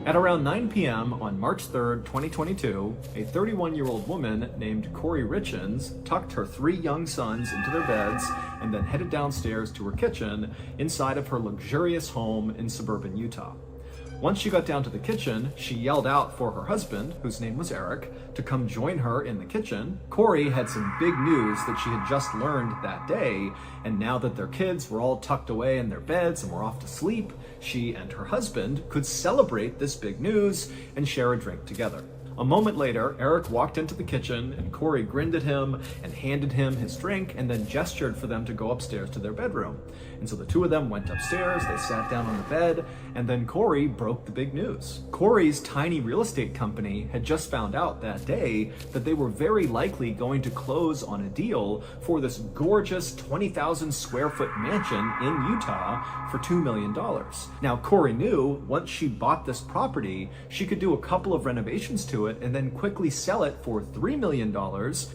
At around 9 p.m. on March 3rd, 2022, a 31-year-old woman named Corey Richens tucked her 3 young sons into their beds and then headed downstairs to her kitchen inside of her luxurious home in suburban Utah. Once she got down to the kitchen, she yelled out for her husband, whose name was Eric, to come join her in the kitchen. Corey had some big news that she had just learned that day, and now that their kids were all tucked away in their beds and were off to sleep, she and her husband could celebrate this big news and share a drink together. A moment later, Eric walked into the kitchen and Corey grinned at him and handed him his drink and then gestured for them to go upstairs to their bedroom. And so the two of them went upstairs, they sat down on the bed, and then Corey broke the big news. Corey's tiny real estate company had just found out that day that they were very likely going to close on a deal for this gorgeous 20,000 square foot mansion in Utah for $2 million. Now, Corey knew once she bought this property, she could do a couple of renovations to it and then quickly sell it for $3 million,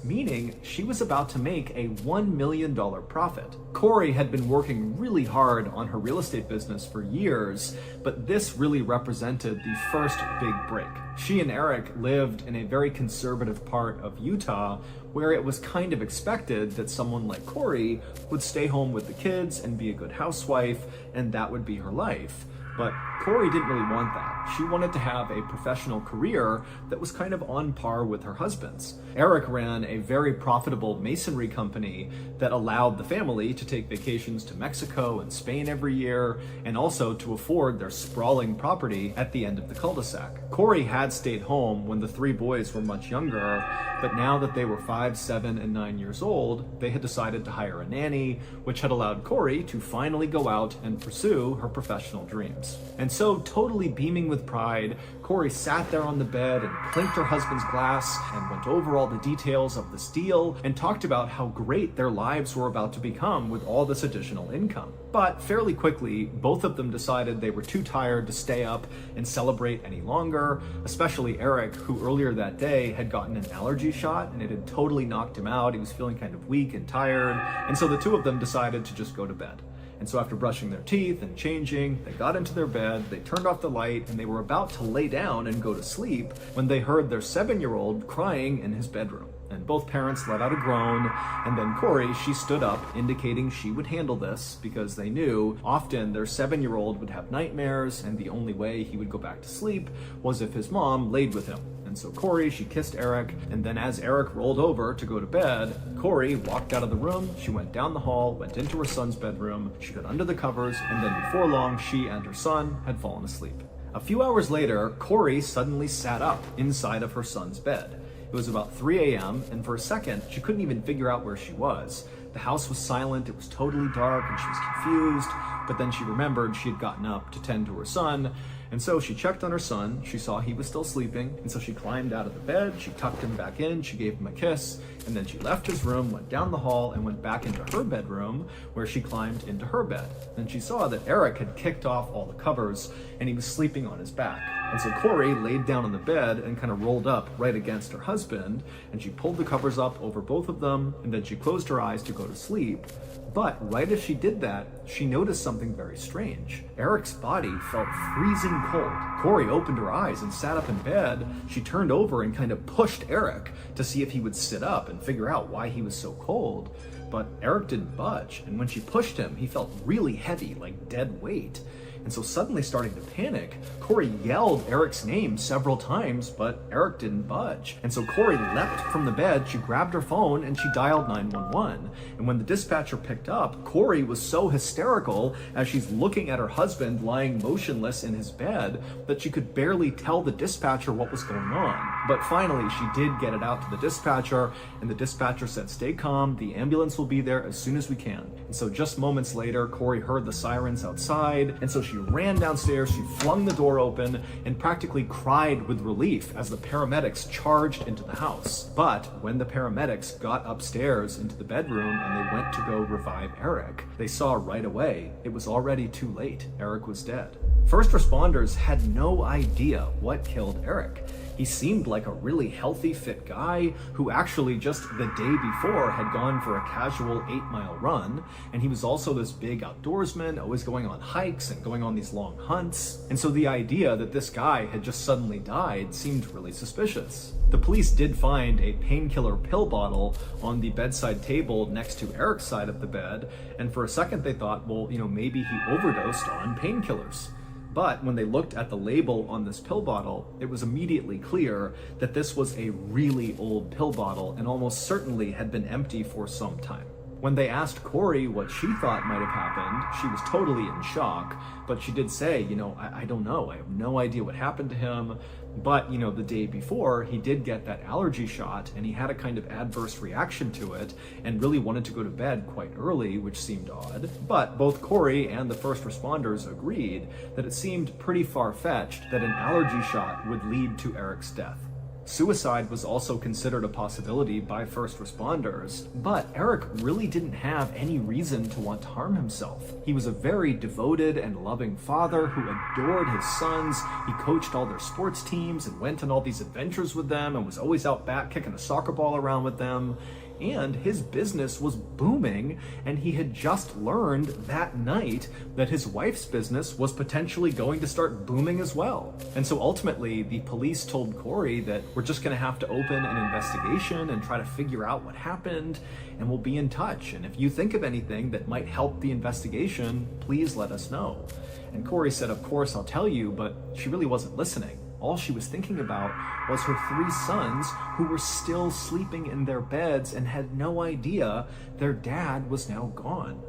meaning she was about to make a $1 million profit. Corey had been working really hard on her real estate business for years, but this really represented the first big break. She and Eric lived in a very conservative part of Utah where it was kind of expected that someone like Corey would stay home with the kids and be a good housewife, and that would be her life. But Corey didn't really want that. She wanted to have a professional career that was kind of on par with her husband's. Eric ran a very profitable masonry company that allowed the family to take vacations to Mexico and Spain every year, and also to afford their sprawling property at the end of the cul-de-sac. Corey had stayed home when the 3 boys were much younger, but now that they were 5, 7, and 9 years old, they had decided to hire a nanny, which had allowed Corey to finally go out and pursue her professional dreams. And so, totally beaming with pride, Corey sat there on the bed and clinked her husband's glass and went over all the details of this deal and talked about how great their lives were about to become with all this additional income. But fairly quickly, both of them decided they were too tired to stay up and celebrate any longer, especially Eric, who earlier that day had gotten an allergy shot and it had totally knocked him out. He was feeling kind of weak and tired, and so the two of them decided to just go to bed. And so after brushing their teeth and changing, they got into their bed, they turned off the light, and they were about to lay down and go to sleep when they heard their 7-year-old crying in his bedroom. And both parents let out a groan, and then Corey, she stood up, indicating she would handle this because they knew often their 7-year-old would have nightmares, and the only way he would go back to sleep was if his mom laid with him. And so Corey, she kissed Eric, and then as Eric rolled over to go to bed, Corey walked out of the room, she went down the hall, went into her son's bedroom, she got under the covers, and then before long, she and her son had fallen asleep. A few hours later, Corey suddenly sat up inside of her son's bed. It was about 3 a.m., and for a second, she couldn't even figure out where she was. The house was silent, it was totally dark, and she was confused, but then she remembered she had gotten up to tend to her son, and so she checked on her son, she saw he was still sleeping, and so she climbed out of the bed, she tucked him back in, she gave him a kiss, and then she left his room, went down the hall, and went back into her bedroom, where she climbed into her bed. Then she saw that Eric had kicked off all the covers, and he was sleeping on his back. And so Corey laid down on the bed and kind of rolled up right against her husband, and she pulled the covers up over both of them, and then she closed her eyes to go to sleep. But right as she did that, she noticed something very strange. Eric's body felt freezing cold. Corey opened her eyes and sat up in bed. She turned over and kind of pushed Eric to see if he would sit up and figure out why he was so cold. But Eric didn't budge, and when she pushed him, he felt really heavy, like dead weight. And so suddenly starting to panic, Corey yelled Eric's name several times, but Eric didn't budge. And so Corey leapt from the bed, she grabbed her phone, and she dialed 911. And when the dispatcher picked up, Corey was so hysterical as she's looking at her husband lying motionless in his bed that she could barely tell the dispatcher what was going on. But finally, she did get it out to the dispatcher, and the dispatcher said, "Stay calm, the ambulance will be there as soon as we can." And so just moments later, Corey heard the sirens outside, and so she ran downstairs, she flung the door open, and practically cried with relief as the paramedics charged into the house. But when the paramedics got upstairs into the bedroom and they went to go revive Eric, they saw right away it was already too late. Eric was dead. First responders had no idea what killed Eric. He seemed like a really healthy, fit guy who actually just the day before had gone for a casual 8-mile run, and he was also this big outdoorsman, always going on hikes and going on these long hunts. And so the idea that this guy had just suddenly died seemed really suspicious. The police did find a painkiller pill bottle on the bedside table next to Eric's side of the bed, and for a second they thought, well, maybe he overdosed on painkillers. But when they looked at the label on this pill bottle, it was immediately clear that this was a really old pill bottle and almost certainly had been empty for some time. When they asked Corey what she thought might have happened, she was totally in shock, but she did say, I don't know. I have no idea what happened to him. But, the day before, he did get that allergy shot and he had a kind of adverse reaction to it and really wanted to go to bed quite early, which seemed odd. But both Corey and the first responders agreed that it seemed pretty far-fetched that an allergy shot would lead to Eric's death. Suicide was also considered a possibility by first responders, but Eric really didn't have any reason to want to harm himself. He was a very devoted and loving father who adored his sons. He coached all their sports teams and went on all these adventures with them and was always out back kicking a soccer ball around with them. And his business was booming, and he had just learned that night that his wife's business was potentially going to start booming as well. And so ultimately, the police told Corey that we're just going to have to open an investigation and try to figure out what happened, and we'll be in touch. And if you think of anything that might help the investigation, please let us know. And Corey said, of course, I'll tell you, but she really wasn't listening. All she was thinking about was her 3 sons who were still sleeping in their beds and had no idea their dad was now gone.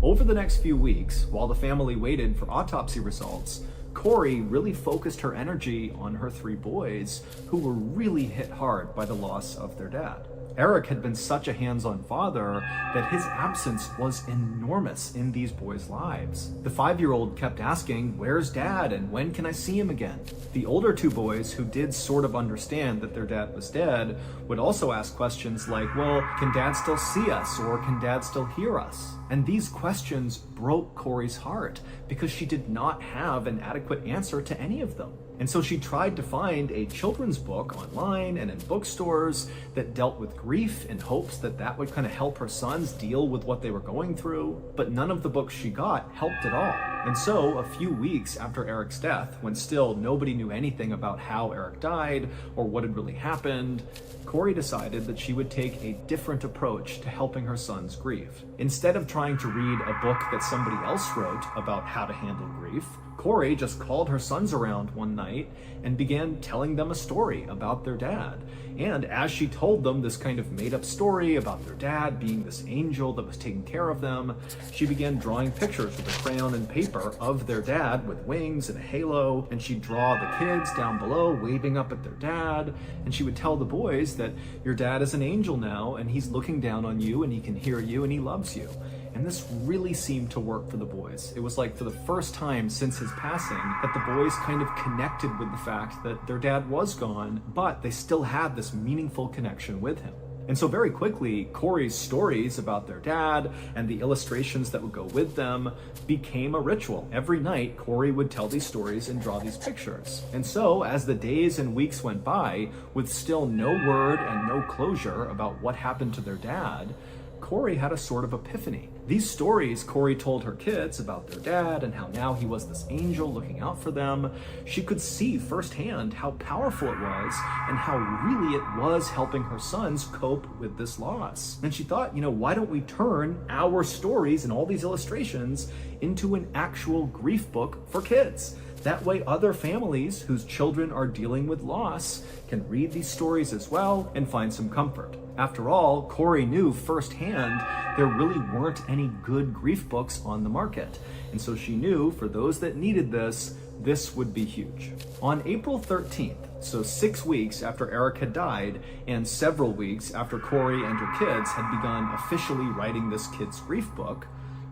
Over the next few weeks, while the family waited for autopsy results, Corey really focused her energy on her 3 boys who were really hit hard by the loss of their dad. Eric had been such a hands-on father that his absence was enormous in these boys' lives. The 5-year-old kept asking, "Where's Dad and when can I see him again?" The older 2 boys, who did sort of understand that their dad was dead, would also ask questions like, well, can Dad still see us or can Dad still hear us? And these questions broke Corey's heart because she did not have an adequate answer to any of them. And so she tried to find a children's book online and in bookstores that dealt with grief in hopes that that would kind of help her sons deal with what they were going through. But none of the books she got helped at all. And so a few weeks after Eric's death, when still nobody knew anything about how Eric died or what had really happened, Corey decided that she would take a different approach to helping her sons grieve. Instead of trying to read a book that somebody else wrote about how to handle grief, Corey just called her sons around one night and began telling them a story about their dad. And as she told them this kind of made-up story about their dad being this angel that was taking care of them, she began drawing pictures with a crayon and paper of their dad with wings and a halo, and she'd draw the kids down below waving up at their dad, and she would tell the boys that your dad is an angel now, and he's looking down on you, and he can hear you, and he loves you. And this really seemed to work for the boys. It was like for the first time since his passing that the boys kind of connected with the fact that their dad was gone, but they still had this meaningful connection with him. And so very quickly, Corey's stories about their dad and the illustrations that would go with them became a ritual. Every night, Corey would tell these stories and draw these pictures. And so as the days and weeks went by, with still no word and no closure about what happened to their dad, Corey had a sort of epiphany. These stories Corey told her kids about their dad and how now he was this angel looking out for them. She could see firsthand how powerful it was and how really it was helping her sons cope with this loss. And she thought, why don't we turn our stories and all these illustrations into an actual grief book for kids? That way other families whose children are dealing with loss can read these stories as well and find some comfort. After all, Corey knew firsthand there really weren't any good grief books on the market. And so she knew for those that needed this, this would be huge. On April 13th, so 6 weeks after Eric had died and several weeks after Corey and her kids had begun officially writing this kid's grief book,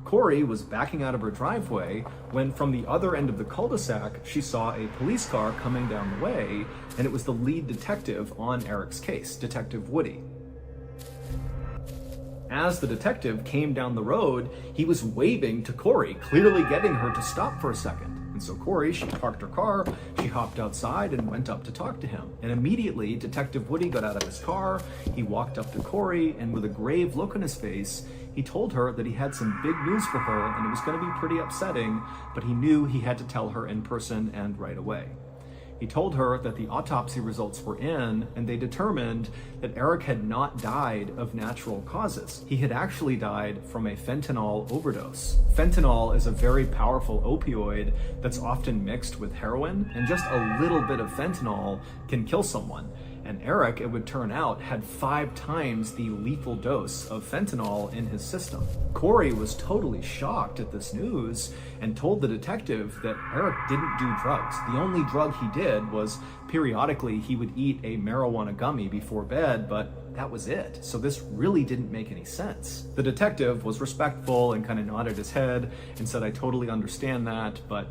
Corey was backing out of her driveway when from the other end of the cul-de-sac, she saw a police car coming down the way, and it was the lead detective on Eric's case, Detective Woody. As the detective came down the road, he was waving to Corey, clearly getting her to stop for a second. And so Corey, she parked her car, she hopped outside and went up to talk to him. And immediately, Detective Woody got out of his car, he walked up to Corey, and with a grave look on his face, he told her that he had some big news for her and it was going to be pretty upsetting, but he knew he had to tell her in person and right away. He told her that the autopsy results were in, and they determined that Eric had not died of natural causes. He had actually died from a fentanyl overdose. Fentanyl is a very powerful opioid that's often mixed with heroin, and just a little bit of fentanyl can kill someone. And Eric, it would turn out, had 5 times the lethal dose of fentanyl in his system. Corey was totally shocked at this news and told the detective that Eric didn't do drugs. The only drug he did was periodically he would eat a marijuana gummy before bed, but that was it. So this really didn't make any sense. The detective was respectful and kind of nodded his head and said, I totally understand that, but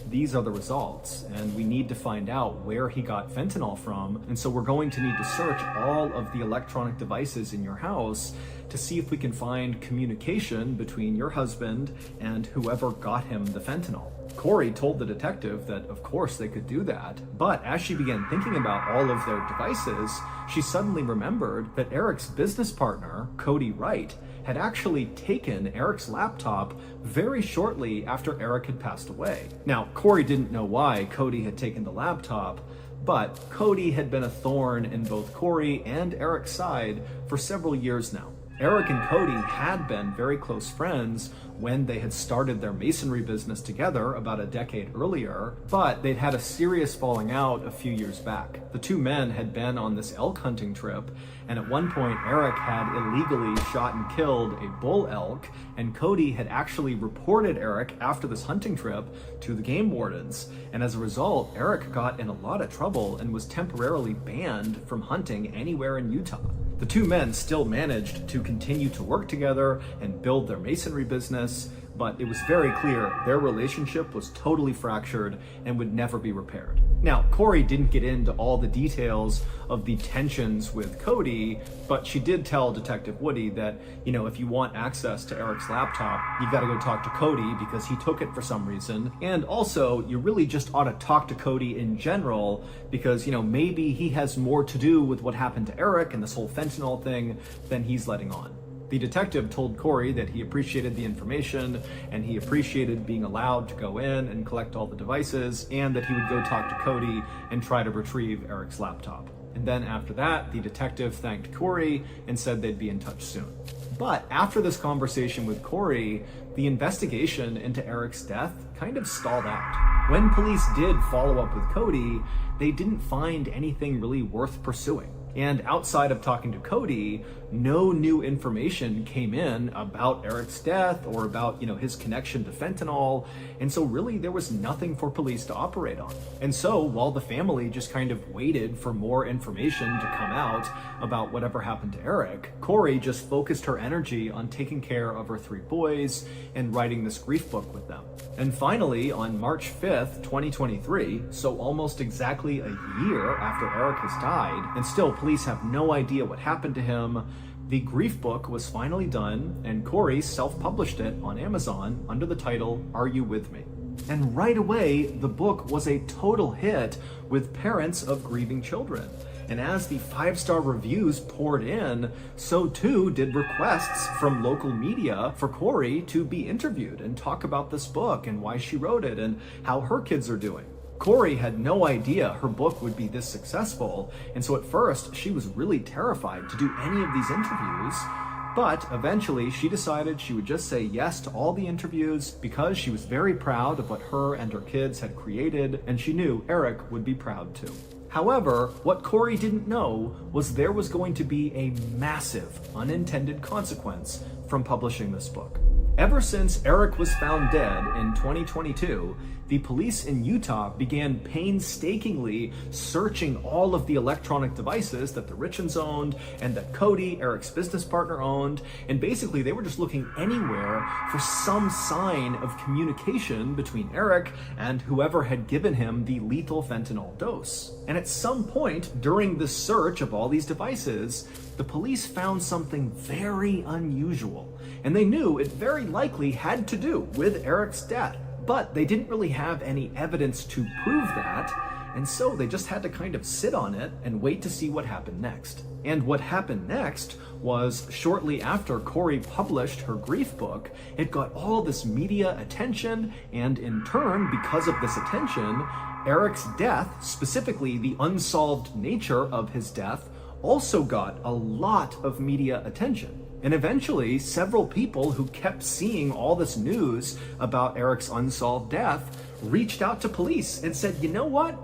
these are the results, and we need to find out where he got fentanyl from, and so we're going to need to search all of the electronic devices in your house to see if we can find communication between your husband and whoever got him the fentanyl. Corey told the detective that of course they could do that, but as she began thinking about all of their devices, she suddenly remembered that Eric's business partner, Cody Wright, had actually taken Eric's laptop very shortly after Eric had passed away. Now, Corey didn't know why Cody had taken the laptop, but Cody had been a thorn in both Corey and Eric's side for several years now. Eric and Cody had been very close friends when they had started their masonry business together about a decade earlier, but they'd had a serious falling out a few years back. The two men had been on this elk hunting trip, and at one point Eric had illegally shot and killed a bull elk, and Cody had actually reported Eric after this hunting trip to the game wardens, and as a result, Eric got in a lot of trouble and was temporarily banned from hunting anywhere in Utah. The two men still managed to continue to work together and build their masonry business, but it was very clear their relationship was totally fractured and would never be repaired. Now, Corey didn't get into all the details of the tensions with Cody, but she did tell Detective Woody that, if you want access to Eric's laptop, you gotta go talk to Cody because he took it for some reason. And also, you really just ought to talk to Cody in general because, maybe he has more to do with what happened to Eric and this whole fentanyl thing than he's letting on. The detective told Corey that he appreciated the information and he appreciated being allowed to go in and collect all the devices, and that he would go talk to Cody and try to retrieve Eric's laptop. And then after that, the detective thanked Corey and said they'd be in touch soon. But after this conversation with Corey, the investigation into Eric's death kind of stalled out. When police did follow up with Cody, they didn't find anything really worth pursuing. And outside of talking to Cody, no new information came in about Eric's death or about, his connection to fentanyl. And so really there was nothing for police to operate on. And so while the family just kind of waited for more information to come out about whatever happened to Eric, Corey just focused her energy on taking care of her 3 boys and writing this grief book with them. And finally, on March 5th, 2023, so almost exactly a year after Eric has died, and still police have no idea what happened to him, the grief book was finally done, and Corey self-published it on Amazon under the title, Are You With Me? And right away, the book was a total hit with parents of grieving children. And as the 5-star reviews poured in, so too did requests from local media for Corey to be interviewed and talk about this book and why she wrote it and how her kids are doing. Corey had no idea her book would be this successful, and so at first she was really terrified to do any of these interviews, but eventually she decided she would just say yes to all the interviews because she was very proud of what her and her kids had created, and she knew Eric would be proud too. However, what Corey didn't know was there was going to be a massive unintended consequence from publishing this book. Ever since Eric was found dead in 2022, the police in Utah began painstakingly searching all of the electronic devices that the Richens owned and that Cody, Eric's business partner, owned, and basically they were just looking anywhere for some sign of communication between Eric and whoever had given him the lethal fentanyl dose. And at some point during the search of all these devices, the police found something very unusual, and they knew it very likely had to do with Eric's death. But they didn't really have any evidence to prove that, and so they just had to kind of sit on it and wait to see what happened next. And what happened next was, shortly after Corey published her grief book, it got all this media attention, and in turn, because of this attention, Eric's death, specifically the unsolved nature of his death, also got a lot of media attention. And eventually, several people who kept seeing all this news about Eric's unsolved death reached out to police and said, you know what?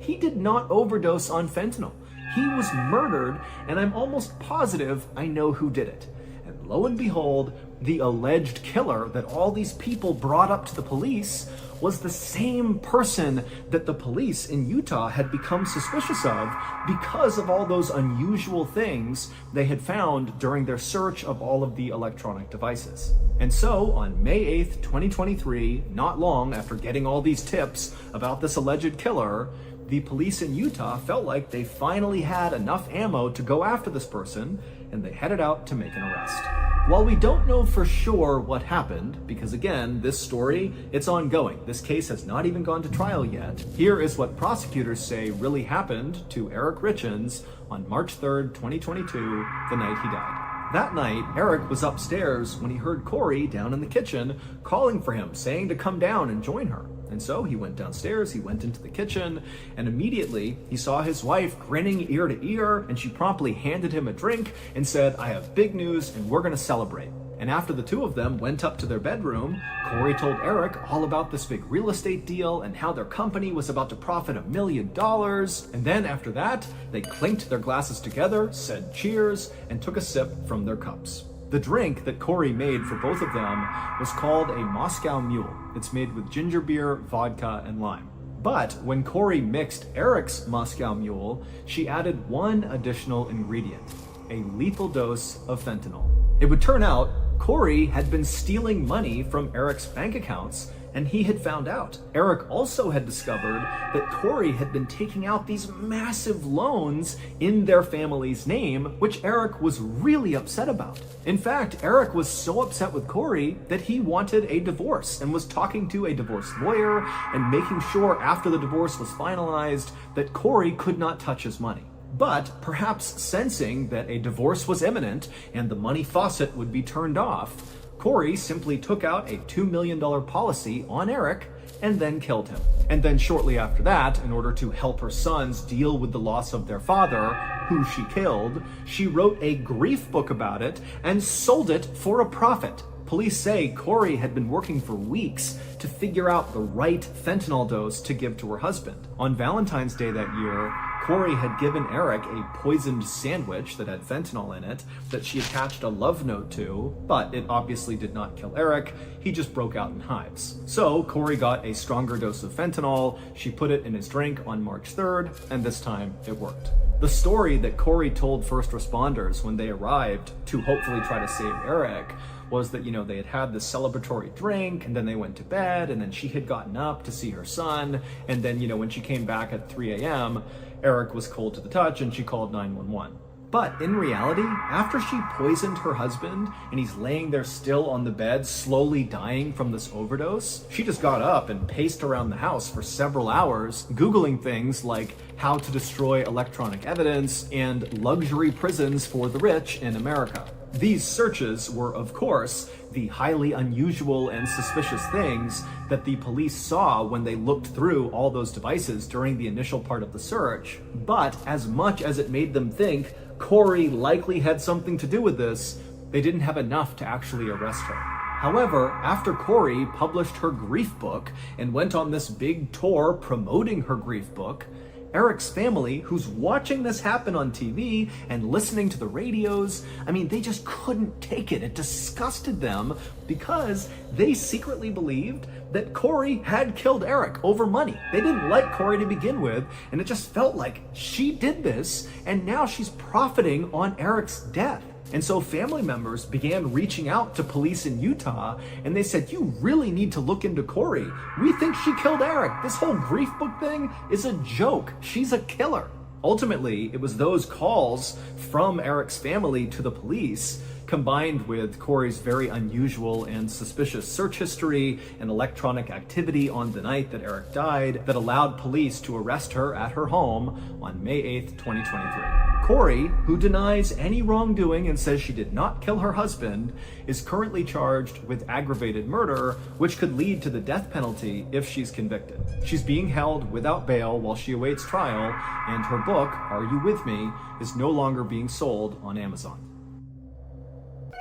He did not overdose on fentanyl. He was murdered, and I'm almost positive I know who did it. And lo and behold, the alleged killer that all these people brought up to the police was the same person that the police in Utah had become suspicious of because of all those unusual things they had found during their search of all of the electronic devices. And so, on May 8th, 2023, not long after getting all these tips about this alleged killer, the police in Utah felt like they finally had enough ammo to go after this person, and they headed out to make an arrest. While we don't know for sure what happened, because again, this story, it's ongoing. This case has not even gone to trial yet. Here is what prosecutors say really happened to Eric Richins on March 3rd, 2022, the night he died. That night, Eric was upstairs when he heard Corey down in the kitchen calling for him, saying to come down and join her. And so he went downstairs, he went into the kitchen, and immediately he saw his wife grinning ear to ear, and she promptly handed him a drink and said, I have big news and we're gonna celebrate. And after the two of them went up to their bedroom, Corey told Eric all about this big real estate deal and how their company was about to profit $1 million. And then after that, they clinked their glasses together, said cheers, and took a sip from their cups. The drink that Corey made for both of them was called a Moscow Mule. It's made with ginger beer, vodka, and lime. But when Corey mixed Eric's Moscow Mule, she added one additional ingredient, a lethal dose of fentanyl. It would turn out Corey had been stealing money from Eric's bank accounts, and he had found out. Eric also had discovered that Corey had been taking out these massive loans in their family's name, which Eric was really upset about. In fact, Eric was so upset with Corey that he wanted a divorce and was talking to a divorce lawyer and making sure after the divorce was finalized that Corey could not touch his money. But perhaps sensing that a divorce was imminent and the money faucet would be turned off, Corey simply took out a $2 million policy on Eric and then killed him. And then shortly after that, in order to help her sons deal with the loss of their father, who she killed, she wrote a grief book about it and sold it for a profit. Police say Corey had been working for weeks to figure out the right fentanyl dose to give to her husband. On Valentine's Day that year, Corey had given Eric a poisoned sandwich that had fentanyl in it that she attached a love note to, but it obviously did not kill Eric. He just broke out in hives. So Corey got a stronger dose of fentanyl, she put it in his drink on March 3rd, and this time it worked. The story that Corey told first responders when they arrived to hopefully try to save Eric was that, they had had this celebratory drink, and then they went to bed, and then she had gotten up to see her son, and then, when she came back at 3 a.m., Eric was cold to the touch and she called 911. But in reality, after she poisoned her husband and he's laying there still on the bed, slowly dying from this overdose, she just got up and paced around the house for several hours, Googling things like how to destroy electronic evidence and luxury prisons for the rich in America. These searches were, of course, the highly unusual and suspicious things that the police saw when they looked through all those devices during the initial part of the search. But as much as it made them think Corey likely had something to do with this, they didn't have enough to actually arrest her. However, after Corey published her grief book and went on this big tour promoting her grief book, Eric's family, who's watching this happen on TV and listening to the radios, they just couldn't take it. It disgusted them because they secretly believed that Corey had killed Eric over money. They didn't like Corey to begin with, and it just felt like she did this, and now she's profiting on Eric's death. And so family members began reaching out to police in Utah, and they said, you really need to look into Corey. We think she killed Eric. This whole grief book thing is a joke. She's a killer. Ultimately, it was those calls from Eric's family to the police combined with Corey's very unusual and suspicious search history and electronic activity on the night that Eric died, that allowed police to arrest her at her home on May 8th, 2023. Corey, who denies any wrongdoing and says she did not kill her husband, is currently charged with aggravated murder, which could lead to the death penalty if she's convicted. She's being held without bail while she awaits trial, and her book, Are You With Me?, is no longer being sold on Amazon.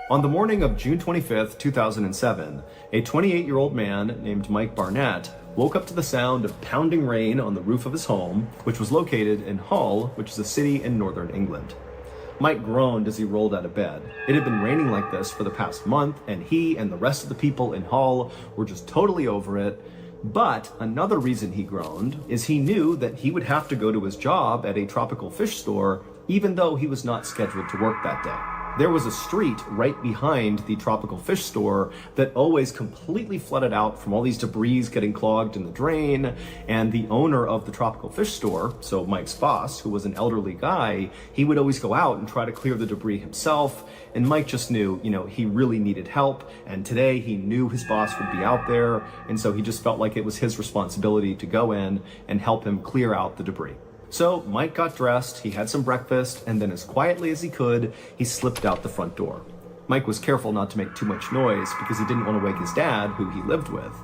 On the morning of June 25th, 2007, a 28-year-old man named Mike Barnett woke up to the sound of pounding rain on the roof of his home, which was located in Hull, which is a city in northern England. Mike groaned as he rolled out of bed. It had been raining like this for the past month, and he and the rest of the people in Hull were just totally over it. But another reason he groaned is he knew that he would have to go to his job at a tropical fish store, even though he was not scheduled to work that day. There was a street right behind the tropical fish store that always completely flooded out from all these debris getting clogged in the drain, and the owner of the tropical fish store, so Mike's boss, who was an elderly guy, he would always go out and try to clear the debris himself, and Mike just knew, he really needed help, and today he knew his boss would be out there, and so he just felt like it was his responsibility to go in and help him clear out the debris. So Mike got dressed, he had some breakfast, and then as quietly as he could, he slipped out the front door. Mike was careful not to make too much noise because he didn't want to wake his dad, who he lived with.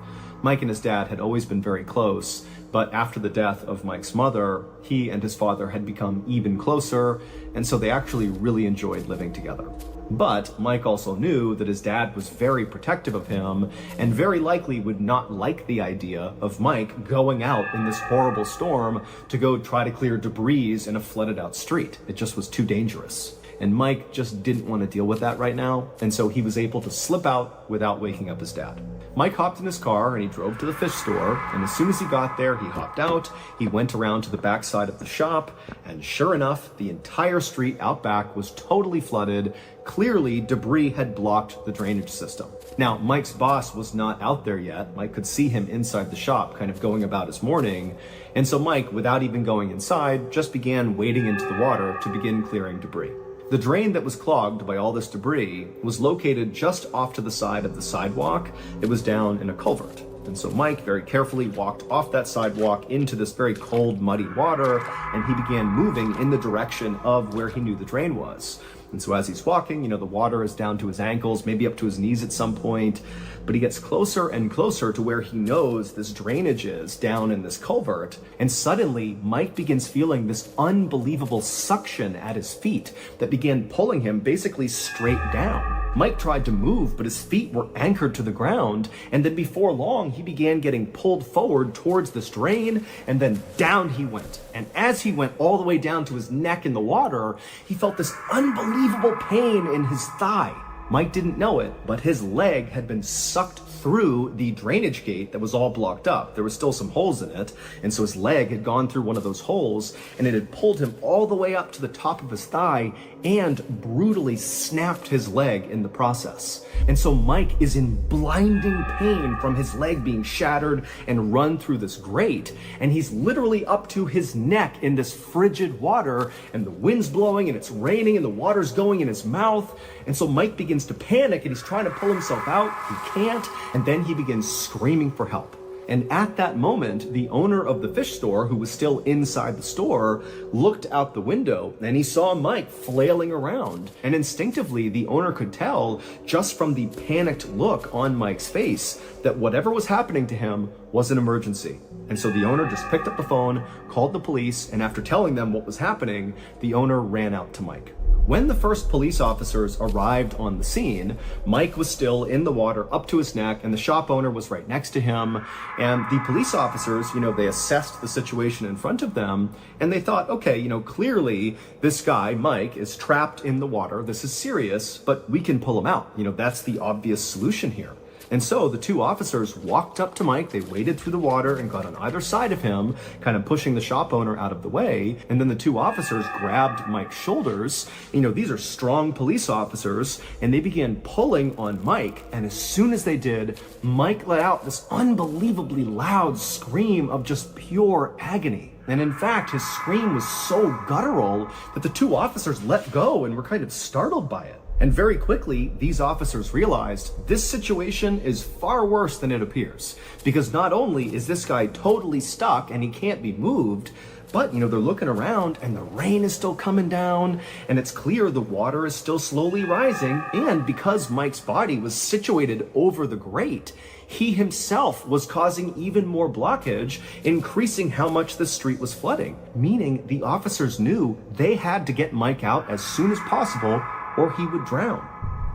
Mike and his dad had always been very close, but after the death of Mike's mother, he and his father had become even closer, and so they actually really enjoyed living together. But Mike also knew that his dad was very protective of him and very likely would not like the idea of Mike going out in this horrible storm to go try to clear debris in a flooded out street. It just was too dangerous. And Mike just didn't want to deal with that right now, and so he was able to slip out without waking up his dad. Mike hopped in his car and he drove to the fish store, and as soon as he got there, he hopped out, he went around to the back side of the shop, and sure enough, the entire street out back was totally flooded. Clearly, debris had blocked the drainage system. Now, Mike's boss was not out there yet. Mike could see him inside the shop, kind of going about his morning, and so Mike, without even going inside, just began wading into the water to begin clearing debris. The drain that was clogged by all this debris was located just off to the side of the sidewalk. It was down in a culvert. And so Mike very carefully walked off that sidewalk into this very cold, muddy water, and he began moving in the direction of where he knew the drain was. And so as he's walking, the water is down to his ankles, maybe up to his knees at some point, but he gets closer and closer to where he knows this drainage is down in this culvert. And suddenly Mike begins feeling this unbelievable suction at his feet that began pulling him basically straight down. Mike tried to move, but his feet were anchored to the ground, and then before long, he began getting pulled forward towards this drain, and then down he went. And as he went all the way down to his neck in the water, he felt this unbelievable pain in his thigh. Mike didn't know it, but his leg had been sucked through the drainage gate that was all blocked up. There was still some holes in it, and so his leg had gone through one of those holes, and it had pulled him all the way up to the top of his thigh and brutally snapped his leg in the process. And so Mike is in blinding pain from his leg being shattered and run through this grate, and he's literally up to his neck in this frigid water, and the wind's blowing and it's raining and the water's going in his mouth. And so Mike begins to panic and he's trying to pull himself out. He can't, and then he begins screaming for help. And at that moment, the owner of the fish store, who was still inside the store, looked out the window and he saw Mike flailing around. And instinctively, the owner could tell just from the panicked look on Mike's face that whatever was happening to him was an emergency. And so the owner just picked up the phone, called the police, and after telling them what was happening, the owner ran out to Mike. When the first police officers arrived on the scene, Mike was still in the water up to his neck, and the shop owner was right next to him. And the police officers, they assessed the situation in front of them, and they thought, okay, clearly this guy, Mike, is trapped in the water. This is serious, but we can pull him out. That's the obvious solution here. And so the two officers walked up to Mike, they waded through the water and got on either side of him, kind of pushing the shop owner out of the way. And then the two officers grabbed Mike's shoulders. These are strong police officers, and they began pulling on Mike. And as soon as they did, Mike let out this unbelievably loud scream of just pure agony. And in fact, his scream was so guttural that the two officers let go and were kind of startled by it. And very quickly, these officers realized this situation is far worse than it appears. Because not only is this guy totally stuck and he can't be moved, but, they're looking around and the rain is still coming down and it's clear the water is still slowly rising. And because Mike's body was situated over the grate, he himself was causing even more blockage, increasing how much the street was flooding. Meaning the officers knew they had to get Mike out as soon as possible or he would drown.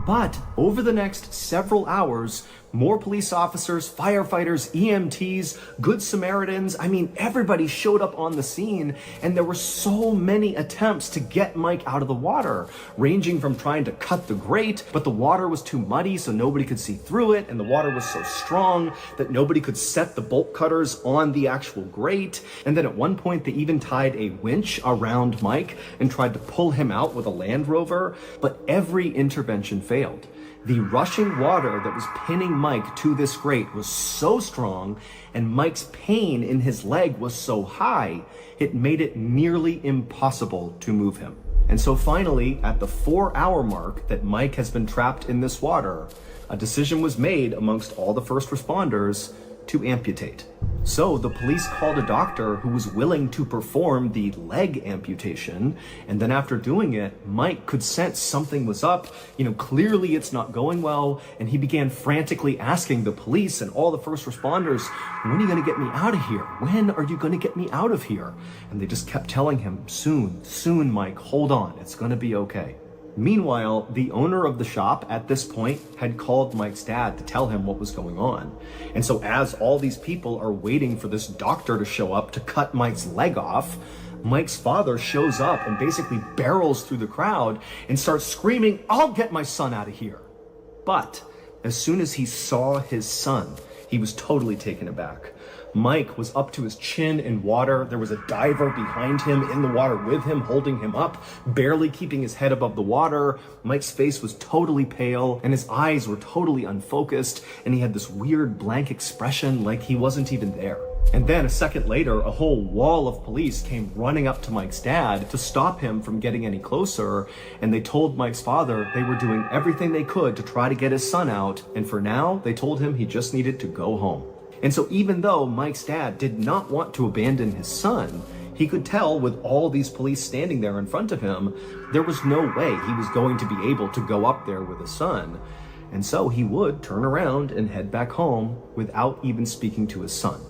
But over the next several hours, more police officers, firefighters, EMTs, Good Samaritans, everybody showed up on the scene, and there were so many attempts to get Mike out of the water, ranging from trying to cut the grate, but the water was too muddy so nobody could see through it, and the water was so strong that nobody could set the bolt cutters on the actual grate. And then at one point they even tied a winch around Mike and tried to pull him out with a Land Rover, but every intervention failed. The rushing water that was pinning Mike to this grate was so strong, and Mike's pain in his leg was so high, it made it nearly impossible to move him. And so finally, at the 4-hour mark that Mike has been trapped in this water, a decision was made amongst all the first responders to amputate. So the police called a doctor who was willing to perform the leg amputation, and then after doing it, Mike could sense something was up. Clearly it's not going well, and he began frantically asking the police and all the first responders, when are you going to get me out of here? When are you going to get me out of here? And they just kept telling him, soon, Mike, hold on, it's going to be okay. Meanwhile, the owner of the shop at this point had called Mike's dad to tell him what was going on. And so as all these people are waiting for this doctor to show up to cut Mike's leg off, Mike's father shows up and basically barrels through the crowd and starts screaming, "I'll get my son out of here." But as soon as he saw his son, he was totally taken aback. Mike was up to his chin in water. There was a diver behind him in the water with him, holding him up, barely keeping his head above the water. Mike's face was totally pale and his eyes were totally unfocused, and he had this weird blank expression like he wasn't even there. And then a second later, a whole wall of police came running up to Mike's dad to stop him from getting any closer, and they told Mike's father they were doing everything they could to try to get his son out, and for now, they told him he just needed to go home. And so even though Mike's dad did not want to abandon his son, he could tell with all these police standing there in front of him, there was no way he was going to be able to go up there with his son. And so he would turn around and head back home without even speaking to his son.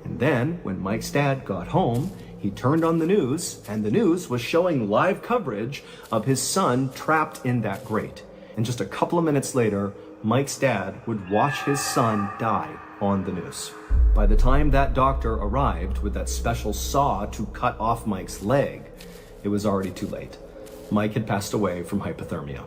And then when Mike's dad got home, he turned on the news, and the news was showing live coverage of his son trapped in that grate. And just a couple of minutes later, Mike's dad would watch his son die on the news. By the time that doctor arrived with that special saw to cut off Mike's leg, it was already too late. Mike had passed away from hypothermia.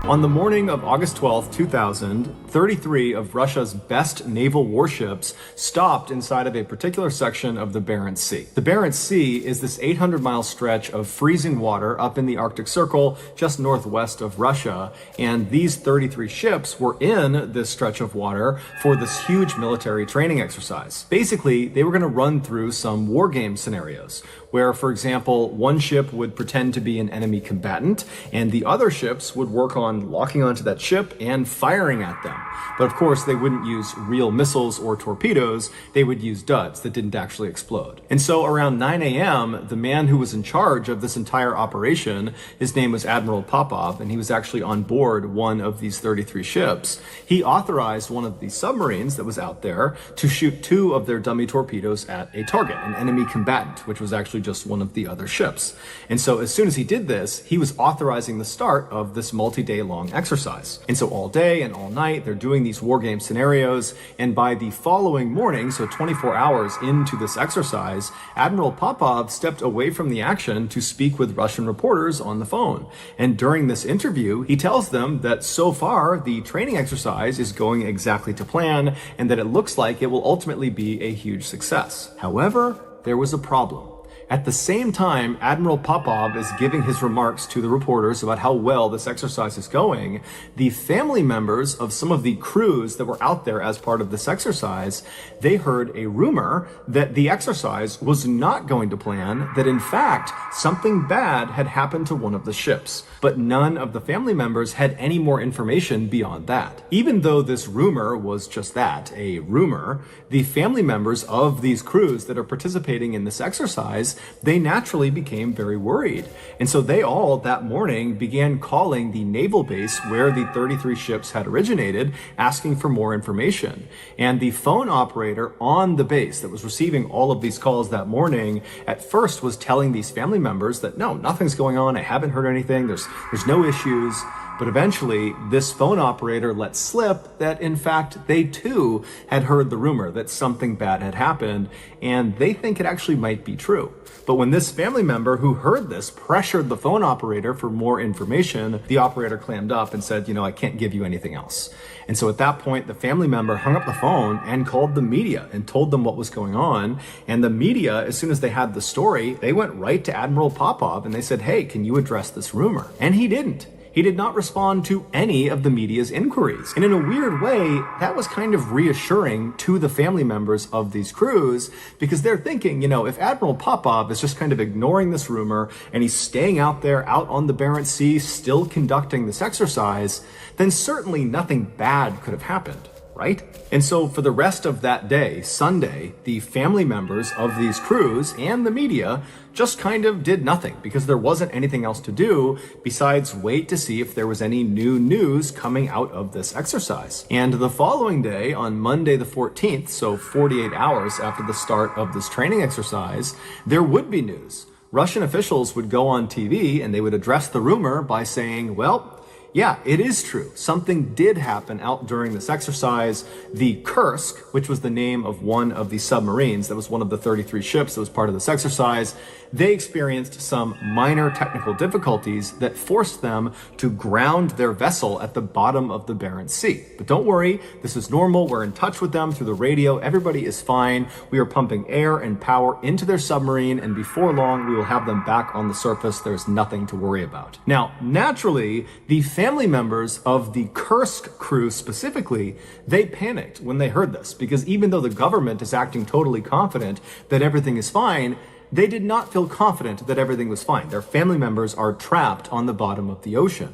On the morning of August 12, 2000, 33 of Russia's best naval warships stopped inside of a particular section of the Barents Sea. The Barents Sea is this 800-mile stretch of freezing water up in the Arctic Circle just northwest of Russia, and these 33 ships were in this stretch of water for this huge military training exercise. Basically, they were going to run through some war game scenarios where, for example, one ship would pretend to be an enemy combatant, and the other ships would work on locking onto that ship and firing at them. But of course, they wouldn't use real missiles or torpedoes, they would use duds that didn't actually explode. And so around 9 a.m., the man who was in charge of this entire operation, his name was Admiral Popov, and he was actually on board one of these 33 ships. He authorized one of the submarines that was out there to shoot 2 of their dummy torpedoes at a target, an enemy combatant, which was actually just one of the other ships. And so as soon as he did this, he was authorizing the start of this multi-day long exercise. And so all day and all night, they're doing these war game scenarios. And by the following morning, so 24 hours into this exercise, Admiral Popov stepped away from the action to speak with Russian reporters on the phone. And during this interview, he tells them that so far, the training exercise is going exactly to plan, and that it looks like it will ultimately be a huge success. However, there was a problem. At the same time, Admiral Popov is giving his remarks to the reporters about how well this exercise is going, the family members of some of the crews that were out there as part of this exercise, they heard a rumor that the exercise was not going to plan, that in fact, something bad had happened to one of the ships. But none of the family members had any more information beyond that. Even though this rumor was just that, a rumor, the family members of these crews that are participating in this exercise, they naturally became very worried. And so they all that morning began calling the naval base where the 33 ships had originated, asking for more information. And the phone operator on the base that was receiving all of these calls that morning at first was telling these family members that no, nothing's going on, I haven't heard anything, there's no issues. But eventually, this phone operator let slip that, in fact, they too had heard the rumor that something bad had happened, and they think it actually might be true. But when this family member who heard this pressured the phone operator for more information, the operator clammed up and said, I can't give you anything else. And so at that point, the family member hung up the phone and called the media and told them what was going on. And the media, as soon as they had the story, they went right to Admiral Popov and they said, hey, can you address this rumor? And he didn't. He did not respond to any of the media's inquiries. And in a weird way, that was kind of reassuring to the family members of these crews, because they're thinking, if Admiral Popov is just kind of ignoring this rumor and he's staying out there, out on the Barents Sea, still conducting this exercise, then certainly nothing bad could have happened. Right? And so for the rest of that day, Sunday, the family members of these crews and the media just kind of did nothing because there wasn't anything else to do besides wait to see if there was any new news coming out of this exercise. And the following day, on Monday the 14th, so 48 hours after the start of this training exercise, there would be news. Russian officials would go on TV and they would address the rumor by saying, well, yeah, it is true. Something did happen out during this exercise. The Kursk, which was the name of one of the submarines, that was one of the 33 ships that was part of this exercise, they experienced some minor technical difficulties that forced them to ground their vessel at the bottom of the Barents Sea. But don't worry, this is normal. We're in touch with them through the radio. Everybody is fine. We are pumping air and power into their submarine, and before long, we will have them back on the surface. There's nothing to worry about. Now, naturally, the family members of the Kursk crew specifically, they panicked when they heard this, because even though the government is acting totally confident that everything is fine, they did not feel confident that everything was fine. Their family members are trapped on the bottom of the ocean.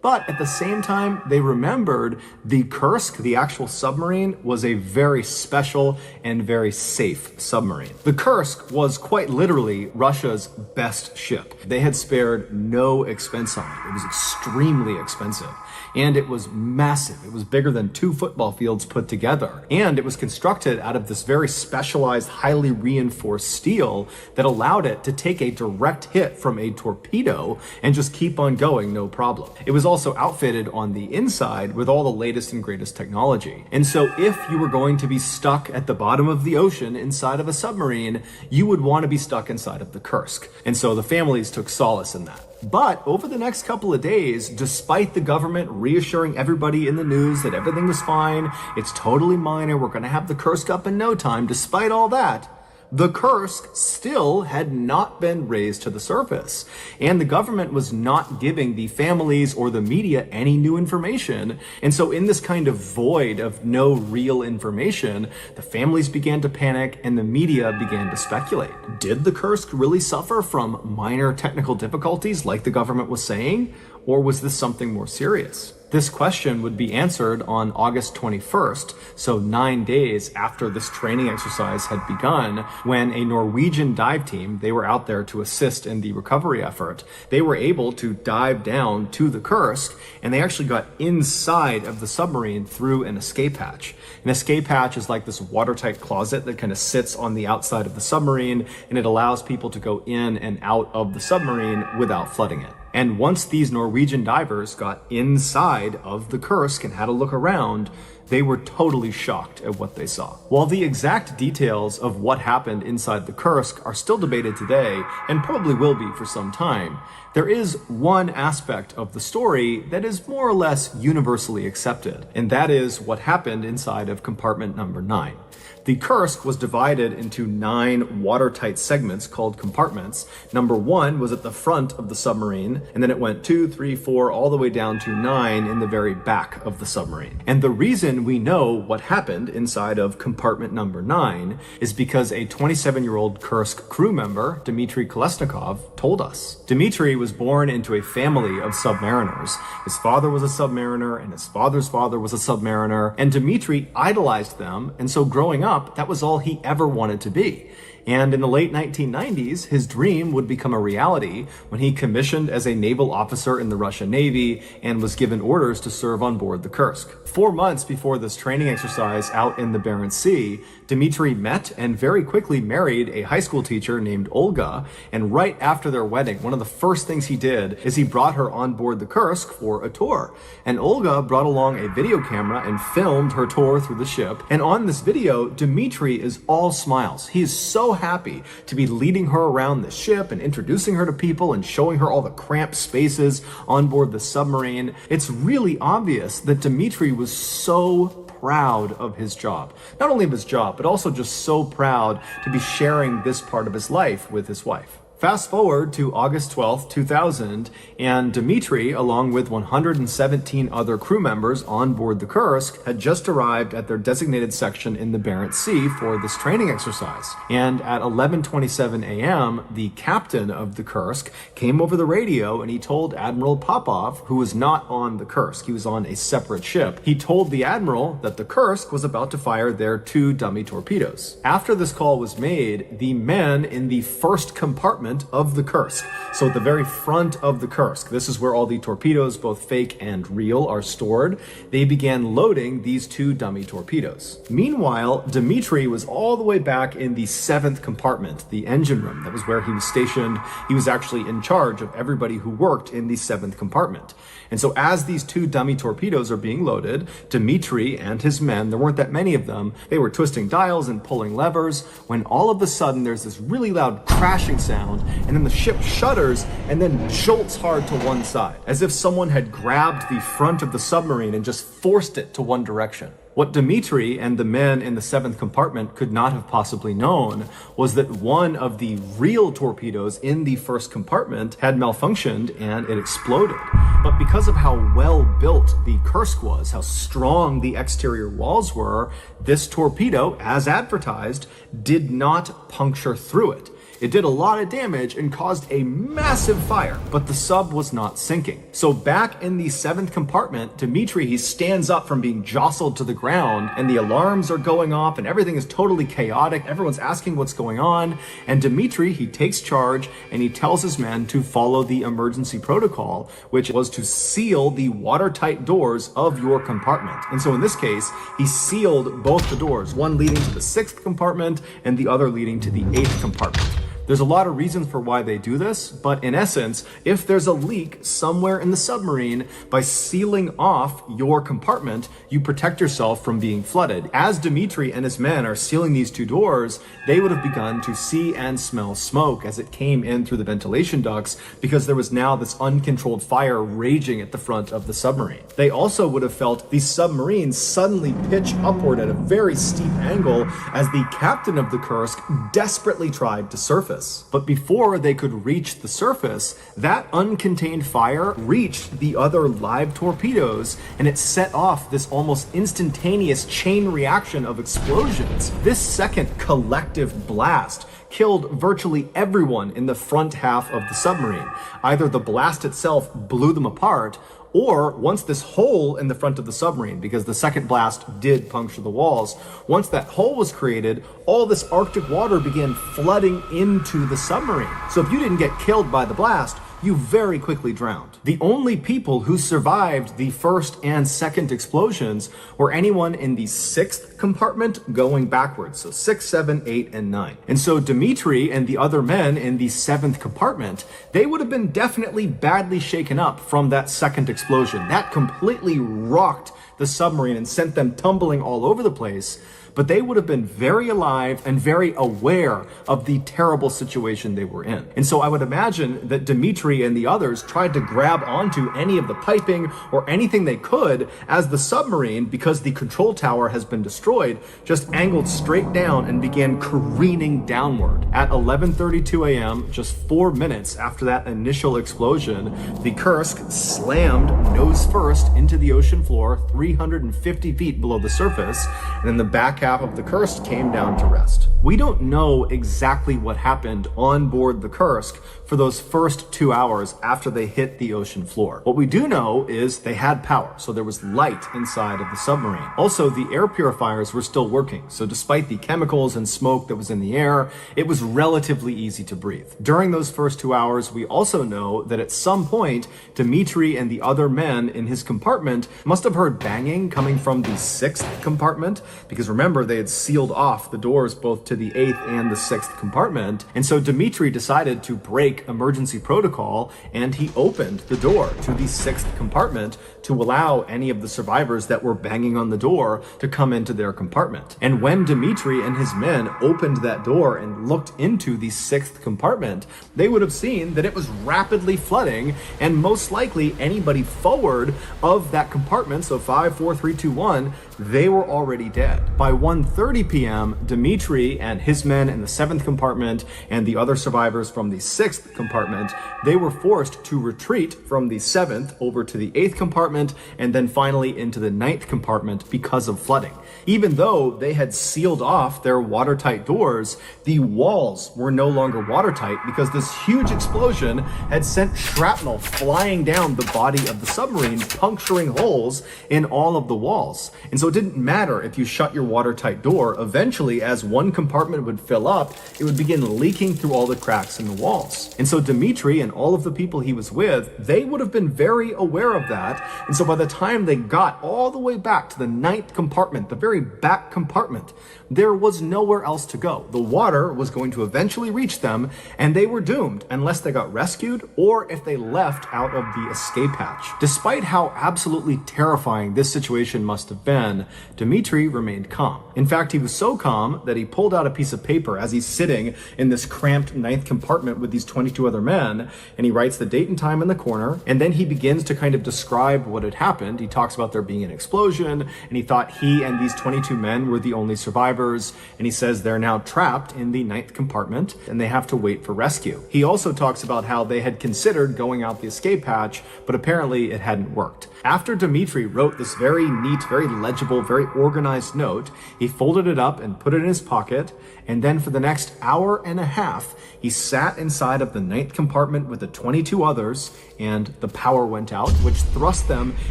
But at the same time, they remembered the Kursk, the actual submarine, was a very special and very safe submarine. The Kursk was quite literally Russia's best ship. They had spared no expense on it. It was extremely expensive. And it was massive. It was bigger than 2 football fields put together. And it was constructed out of this very specialized, highly reinforced steel that allowed it to take a direct hit from a torpedo and just keep on going, no problem. It was also outfitted on the inside with all the latest and greatest technology. And so if you were going to be stuck at the bottom of the ocean inside of a submarine, you would want to be stuck inside of the Kursk. And so the families took solace in that. But over the next couple of days, despite the government reassuring everybody in the news that everything was fine, it's totally minor, we're going to have the Kursk up in no time, despite all that, the Kursk still had not been raised to the surface. And the government was not giving the families or the media any new information. And so in this kind of void of no real information, the families began to panic and the media began to speculate. Did the Kursk really suffer from minor technical difficulties like the government was saying? Or was this something more serious? This question would be answered on August 21st, so 9 days after this training exercise had begun, when a Norwegian dive team, they were out there to assist in the recovery effort, they were able to dive down to the Kursk, and they actually got inside of the submarine through an escape hatch. An escape hatch is like this watertight closet that kind of sits on the outside of the submarine, and it allows people to go in and out of the submarine without flooding it. And once these Norwegian divers got inside of the Kursk and had a look around, they were totally shocked at what they saw. While the exact details of what happened inside the Kursk are still debated today, and probably will be for some time, there is one aspect of the story that is more or less universally accepted, and that is what happened inside of compartment number 9. The Kursk was divided into 9 watertight segments called compartments. Number 1 was at the front of the submarine, and then it went 2, 3, 4, all the way down to 9 in the very back of the submarine. And the reason we know what happened inside of compartment number 9 is because a 27-year-old Kursk crew member, Dmitry Kolesnikov, told us. Dmitry was born into a family of submariners. His father was a submariner, and his father's father was a submariner, and Dmitry idolized them, and so growing up, that was all he ever wanted to be. And in the late 1990s, his dream would become a reality when he commissioned as a naval officer in the Russian Navy and was given orders to serve on board the Kursk. 4 months before this training exercise out in the Barents Sea, Dmitry met and very quickly married a high school teacher named Olga, and right after their wedding, one of the first things he did is he brought her on board the Kursk for a tour. And Olga brought along a video camera and filmed her tour through the ship, and on this video, Dmitry is all smiles. He is so happy to be leading her around the ship and introducing her to people and showing her all the cramped spaces on board the submarine. It's really obvious that Dmitry was so proud of his job. Not only of his job, but also just so proud to be sharing this part of his life with his wife. Fast forward to August 12th, 2000, and Dmitry, along with 117 other crew members on board the Kursk, had just arrived at their designated section in the Barents Sea for this training exercise. And at 11:27 a.m., the captain of the Kursk came over the radio and he told Admiral Popov, who was not on the Kursk, he was on a separate ship, he told the Admiral that the Kursk was about to fire their 2 dummy torpedoes. After this call was made, the men in the first compartment of the Kursk, so at the very front of the Kursk, this is where all the torpedoes, both fake and real, are stored, they began loading these 2 dummy torpedoes. Meanwhile, Dmitry was all the way back in the 7th compartment, the engine room. That was where he was stationed. He was actually in charge of everybody who worked in the 7th compartment. And so as these 2 dummy torpedoes are being loaded, Dmitry and his men, there weren't that many of them, they were twisting dials and pulling levers, when all of a sudden there's this really loud crashing sound, and then the ship shudders and then jolts hard to one side, as if someone had grabbed the front of the submarine and just forced it to one direction. What Dmitry and the men in the 7th compartment could not have possibly known was that one of the real torpedoes in the first compartment had malfunctioned and it exploded. But because of how well built the Kursk was, how strong the exterior walls were, this torpedo, as advertised, did not puncture through it. It did a lot of damage and caused a massive fire, but the sub was not sinking. So back in the 7th compartment, Dmitry, he stands up from being jostled to the ground, and the alarms are going off and everything is totally chaotic. Everyone's asking what's going on. And Dmitry, he takes charge and he tells his men to follow the emergency protocol, which was to seal the watertight doors of your compartment. And so in this case, he sealed both the doors, one leading to the 6th compartment and the other leading to the 8th compartment. There's a lot of reasons for why they do this, but in essence, if there's a leak somewhere in the submarine, by sealing off your compartment, you protect yourself from being flooded. As Dmitry and his men are sealing these 2 doors, they would have begun to see and smell smoke as it came in through the ventilation ducts, because there was now this uncontrolled fire raging at the front of the submarine. They also would have felt the submarine suddenly pitch upward at a very steep angle as the captain of the Kursk desperately tried to surface. But before they could reach the surface, that uncontained fire reached the other live torpedoes and it set off this almost instantaneous chain reaction of explosions. This second collective blast killed virtually everyone in the front half of the submarine. Either the blast itself blew them apart, or once this hole in the front of the submarine, because the second blast did puncture the walls, once that hole was created, all this Arctic water began flooding into the submarine. So if you didn't get killed by the blast, you very quickly drowned. The only people who survived the first and second explosions were anyone in the 6th compartment going backwards, so 6, 7, 8, and 9. And so Dmitri and the other men in the 7th compartment, they would have been definitely badly shaken up from that second explosion. That completely rocked the submarine and sent them tumbling all over the place. But they would have been very alive and very aware of the terrible situation they were in. And so I would imagine that Dmitri and the others tried to grab onto any of the piping or anything they could as the submarine, because the control tower has been destroyed, just angled straight down and began careening downward. At 11:32 a.m., just 4 minutes after that initial explosion, the Kursk slammed nose first into the ocean floor 350 feet below the surface, and then the back half of the Kursk came down to rest. We don't know exactly what happened on board the Kursk for those first 2 hours after they hit the ocean floor. What we do know is they had power, so there was light inside of the submarine. Also, the air purifiers were still working, so despite the chemicals and smoke that was in the air, it was relatively easy to breathe. During those first 2 hours, we also know that at some point, Dmitri and the other men in his compartment must have heard banging coming from the 6th compartment, because remember, they had sealed off the doors both to the 8th and the 6th compartment. And so Dmitri decided to break emergency protocol, and he opened the door to the 6th compartment to allow any of the survivors that were banging on the door to come into their compartment. And when Dmitri and his men opened that door and looked into the 6th compartment, they would have seen that it was rapidly flooding, and most likely anybody forward of that compartment, so 5, 4, 3, 2, 1, they were already dead. By 1:30 p.m., Dmitri and his men in the 7th compartment and the other survivors from the 6th compartment, they were forced to retreat from the 7th over to the 8th compartment and then finally into the 9th compartment because of flooding. Even though they had sealed off their watertight doors, the walls were no longer watertight because this huge explosion had sent shrapnel flying down the body of the submarine, puncturing holes in all of the walls. And so it didn't matter if you shut your watertight door. Eventually, as one compartment would fill up, it would begin leaking through all the cracks in the walls. And so Dmitri and all of the people he was with, they would have been very aware of that. And so by the time they got all the way back to the 9th compartment, the very back compartment, there was nowhere else to go. The water was going to eventually reach them, and they were doomed unless they got rescued or if they left out of the escape hatch. Despite how absolutely terrifying this situation must have been, Dmitri remained calm. In fact, he was so calm that he pulled out a piece of paper as he's sitting in this cramped 9th compartment with these 22 other men, and he writes the date and time in the corner, and then he begins to kind of describe what had happened. He talks about there being an explosion, and he thought he and these 22 men were the only survivors, and he says they're now trapped in the 9th compartment, and they have to wait for rescue. He also talks about how they had considered going out the escape hatch, but apparently it hadn't worked. After Dmitri wrote this very neat, very legible, very organized note, he folded it up and put it in his pocket, and then for the next hour and a half, he sat inside of the 9th compartment with the 22 others, and the power went out, which thrust them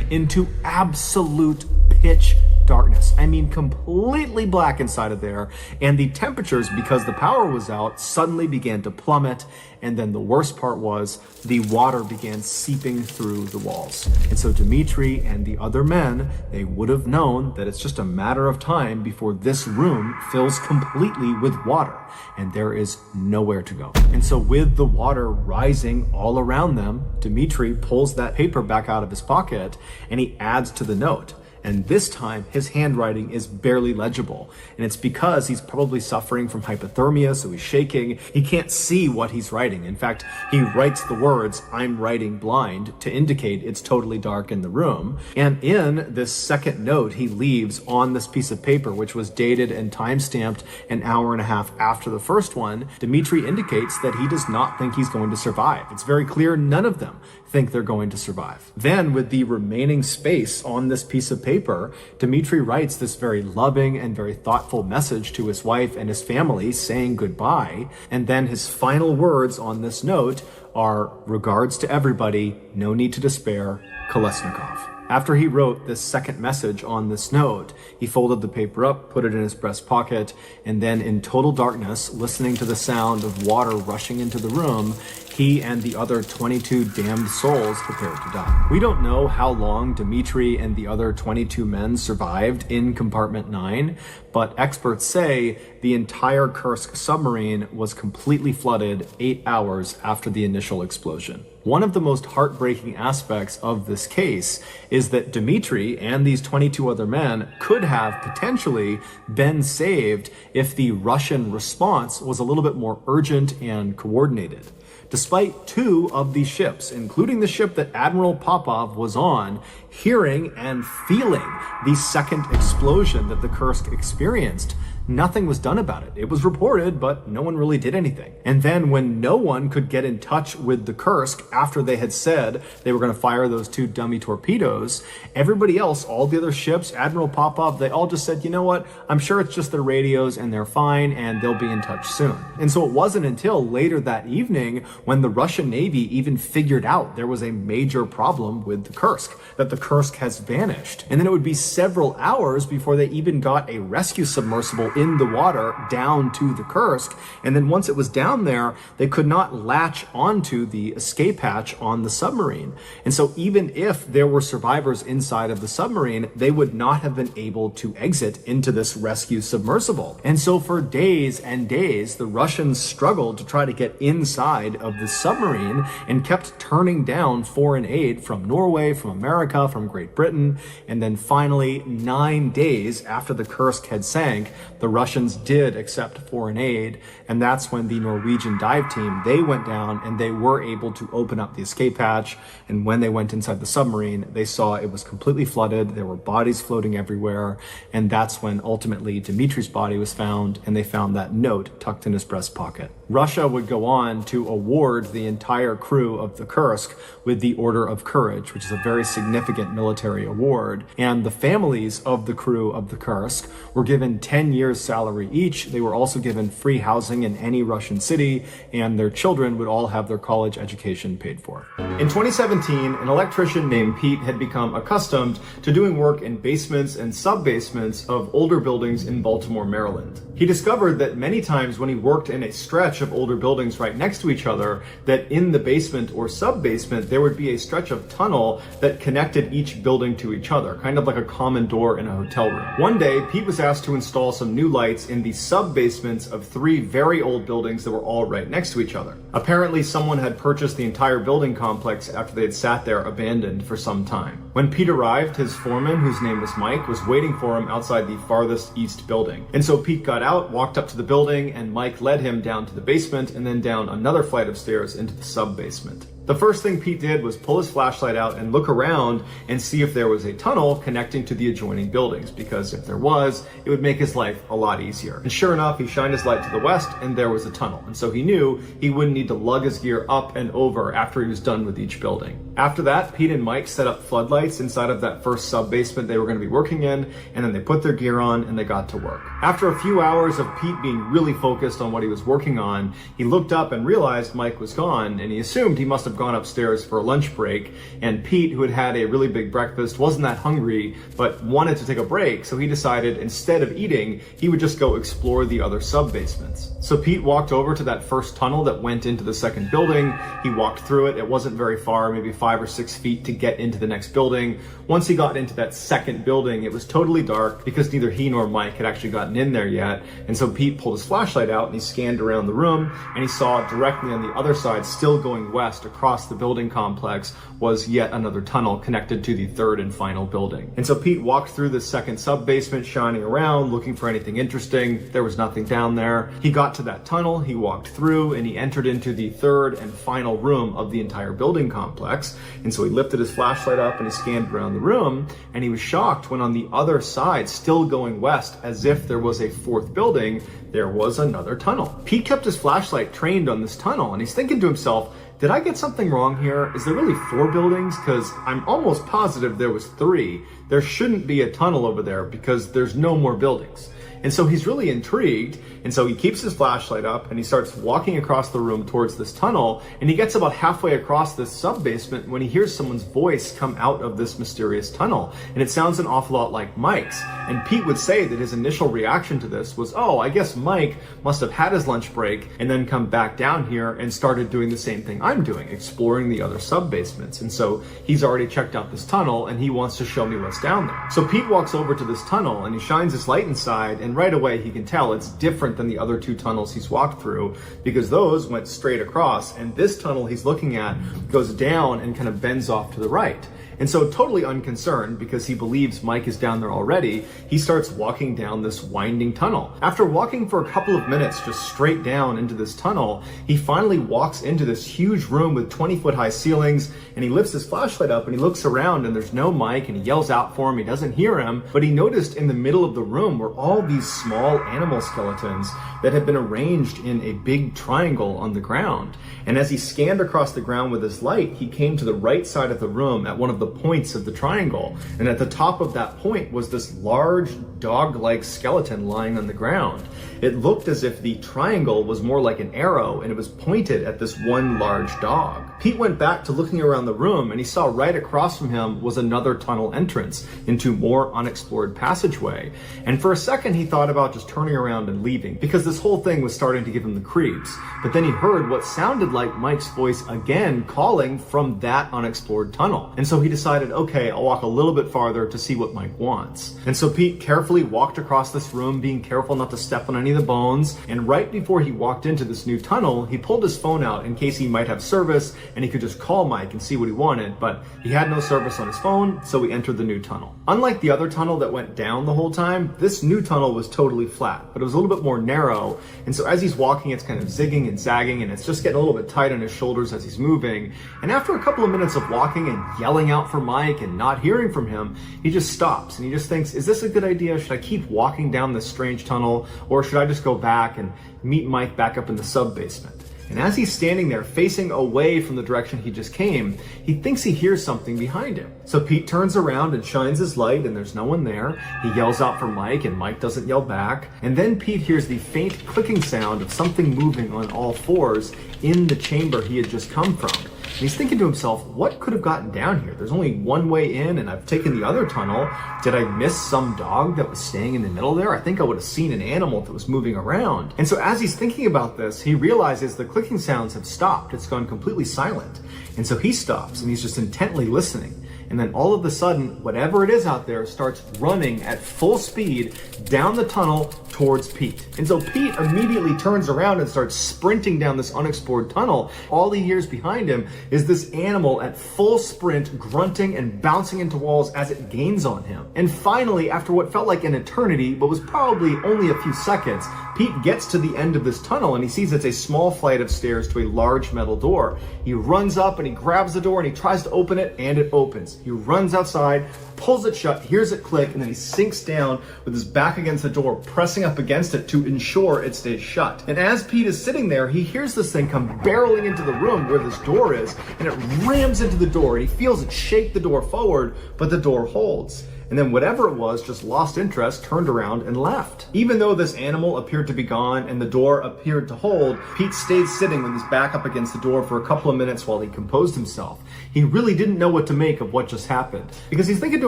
into absolute pitch darkness. I mean, completely black inside of there, and the temperatures, because the power was out, suddenly began to plummet. And then the worst part was the water began seeping through the walls. And so Dmitri and the other men, they would have known that it's just a matter of time before this room fills completely with water, and there is nowhere to go. And so with the water rising all around them, Dmitri pulls that paper back out of his pocket and he adds to the note. And this time, his handwriting is barely legible. And it's because he's probably suffering from hypothermia, so he's shaking. He can't see what he's writing. In fact, he writes the words, "I'm writing blind," to indicate it's totally dark in the room. And in this second note he leaves on this piece of paper, which was dated and time-stamped an hour and a half after the first one, Dmitri indicates that he does not think he's going to survive. It's very clear none of them think they're going to survive. Then, with the remaining space on this piece of paper, Dmitri writes this very loving and very thoughtful message to his wife and his family, saying goodbye. And then his final words on this note are, "Regards to everybody, no need to despair, Kolesnikov." After he wrote this second message on this note, he folded the paper up, put it in his breast pocket, and then in total darkness, listening to the sound of water rushing into the room, he and the other 22 damned souls prepared to die. We don't know how long Dmitri and the other 22 men survived in compartment 9, but experts say the entire Kursk submarine was completely flooded 8 hours after the initial explosion. One of the most heartbreaking aspects of this case is that Dmitri and these 22 other men could have potentially been saved if the Russian response was a little bit more urgent and coordinated. Despite 2 of these ships, including the ship that Admiral Popov was on, hearing and feeling the second explosion that the Kursk experienced, nothing was done about it. It was reported, but no one really did anything. And then when no one could get in touch with the Kursk after they had said they were going to fire those 2 dummy torpedoes, everybody else, all the other ships, Admiral Popov, they all just said, you know what, I'm sure it's just their radios and they're fine and they'll be in touch soon. And so it wasn't until later that evening when the Russian Navy even figured out there was a major problem with the Kursk, that the Kursk has vanished. And then it would be several hours before they even got a rescue submersible in the water down to the Kursk. And then once it was down there, they could not latch onto the escape hatch on the submarine. And so even if there were survivors inside of the submarine, they would not have been able to exit into this rescue submersible. And so for days and days, the Russians struggled to try to get inside of the submarine and kept turning down foreign aid from Norway, from America, from Great Britain. And then finally, 9 days after the Kursk had sank, the Russians did accept foreign aid, and that's when the Norwegian dive team, they went down and they were able to open up the escape hatch. And when they went inside the submarine, they saw it was completely flooded. There were bodies floating everywhere. And that's when ultimately Dmitri's body was found, and they found that note tucked in his breast pocket. Russia would go on to award the entire crew of the Kursk with the Order of Courage, which is a very significant military award. And the families of the crew of the Kursk were given 10 years salary each. They were also given free housing in any Russian city, and their children would all have their college education paid for. In 2017, an electrician named Pete had become accustomed to doing work in basements and sub-basements of older buildings in Baltimore, Maryland. He discovered that many times when he worked in a stretch of older buildings right next to each other, that in the basement or sub-basement, there would be a stretch of tunnel that connected each building to each other, kind of like a common door in a hotel room. One day, Pete was asked to install some new lights in the sub-basements of 3 very old buildings that were all right next to each other. Apparently, someone had purchased the entire building complex after they had sat there abandoned for some time. When Pete arrived, his foreman, whose name was Mike, was waiting for him outside the farthest east building. And so Pete got out, walked up to the building, and Mike led him down to the basement and then down another flight of stairs into the sub-basement. The first thing Pete did was pull his flashlight out and look around and see if there was a tunnel connecting to the adjoining buildings, because if there was, it would make his life a lot easier. And sure enough, he shined his light to the west and there was a tunnel. And so he knew he wouldn't need to lug his gear up and over after he was done with each building. After that, Pete and Mike set up floodlights inside of that first sub-basement they were going to be working in, and then they put their gear on and they got to work. After a few hours of Pete being really focused on what he was working on, he looked up and realized Mike was gone, and he assumed he must have gone upstairs for a lunch break. And Pete, who had had a really big breakfast, wasn't that hungry, but wanted to take a break, so he decided instead of eating, he would just go explore the other sub-basements. So Pete walked over to that first tunnel that went into the second building. He walked through it. It wasn't very far, maybe 5 or 6 feet to get into the next building. Once he got into that second building, it was totally dark because neither he nor Mike had actually gotten in there yet. And so Pete pulled his flashlight out and he scanned around the room, and he saw directly on the other side, still going west across the building complex, was yet another tunnel connected to the third and final building. And so Pete walked through the second sub-basement, shining around, looking for anything interesting. There was nothing down there. He got to that tunnel, he walked through, and he entered into the third and final room of the entire building complex. And so he lifted his flashlight up and he scanned around the room, and he was shocked when on the other side, still going west as if there was a fourth building, there was another tunnel. Pete kept his flashlight trained on this tunnel, and he's thinking to himself, did I get something wrong here? Is there really 4 buildings? Because I'm almost positive there was 3. There shouldn't be a tunnel over there because there's no more buildings. And so he's really intrigued, and so he keeps his flashlight up and he starts walking across the room towards this tunnel, and he gets about halfway across this sub-basement when he hears someone's voice come out of this mysterious tunnel, and it sounds an awful lot like Mike's. And Pete would say that his initial reaction to this was, oh, I guess Mike must have had his lunch break and then come back down here and started doing the same thing I'm doing, exploring the other sub-basements. And so he's already checked out this tunnel and he wants to show me what's down there. So Pete walks over to this tunnel and he shines his light inside, and right away he can tell it's different than the other two tunnels he's walked through, because those went straight across, and this tunnel he's looking at goes down and kind of bends off to the right. And so, totally unconcerned, because he believes Mike is down there already, he starts walking down this winding tunnel. After walking for a couple of minutes just straight down into this tunnel, he finally walks into this huge room with 20-foot high ceilings, and he lifts his flashlight up and he looks around and there's no Mike, and he yells out for him. He doesn't hear him, but he noticed in the middle of the room were all these small animal skeletons that had been arranged in a big triangle on the ground. And as he scanned across the ground with his light, he came to the right side of the room at one of the points of the triangle. And at the top of that point was this large dog-like skeleton lying on the ground. It looked as if the triangle was more like an arrow, and it was pointed at this one large dog. Pete went back to looking around the room, and he saw right across from him was another tunnel entrance into more unexplored passageway. And for a second he thought about just turning around and leaving, because this whole thing was starting to give him the creeps. But then he heard what sounded like Mike's voice again calling from that unexplored tunnel. And so he decided, okay, I'll walk a little bit farther to see what Mike wants. And so Pete carefully walked across this room, being careful not to step on any of the bones. And right before he walked into this new tunnel, he pulled his phone out in case he might have service and he could just call Mike and see what he wanted. But he had no service on his phone, so he entered the new tunnel. Unlike the other tunnel that went down the whole time, this new tunnel was totally flat, but it was a little bit more narrow. And so as he's walking, it's kind of zigging and zagging, and it's just getting a little bit tight on his shoulders as he's moving. And after a couple of minutes of walking and yelling out for Mike and not hearing from him, he just stops and he just thinks, is this a good idea? Should I keep walking down this strange tunnel, or should I just go back and meet Mike back up in the sub-basement? And as he's standing there facing away from the direction he just came, he thinks he hears something behind him. So Pete turns around and shines his light, and there's no one there. He yells out for Mike, and Mike doesn't yell back. And then Pete hears the faint clicking sound of something moving on all fours in the chamber he had just come from. And he's thinking to himself, what could have gotten down here? There's only one way in, and I've taken the other tunnel. Did I miss some dog that was staying in the middle there? I think I would have seen an animal that was moving around. And so as he's thinking about this, he realizes the clicking sounds have stopped. It's gone completely silent. And so he stops and he's just intently listening. And then all of a sudden, whatever it is out there starts running at full speed down the tunnel towards Pete. And so Pete immediately turns around and starts sprinting down this unexplored tunnel. All he hears behind him is this animal at full sprint, grunting and bouncing into walls as it gains on him. And finally, after what felt like an eternity, but was probably only a few seconds, Pete gets to the end of this tunnel and he sees it's a small flight of stairs to a large metal door. He runs up and he grabs the door and he tries to open it, and it opens. He runs outside, pulls it shut, hears it click, and then he sinks down with his back against the door, pressing up against it to ensure it stays shut. And as Pete is sitting there, he hears this thing come barreling into the room where this door is, and it rams into the door, and he feels it shake the door forward, but the door holds. And then whatever it was just lost interest, turned around, and left. Even though this animal appeared to be gone and the door appeared to hold, Pete stayed sitting with his back up against the door for a couple of minutes while he composed himself. He really didn't know what to make of what just happened, because he's thinking to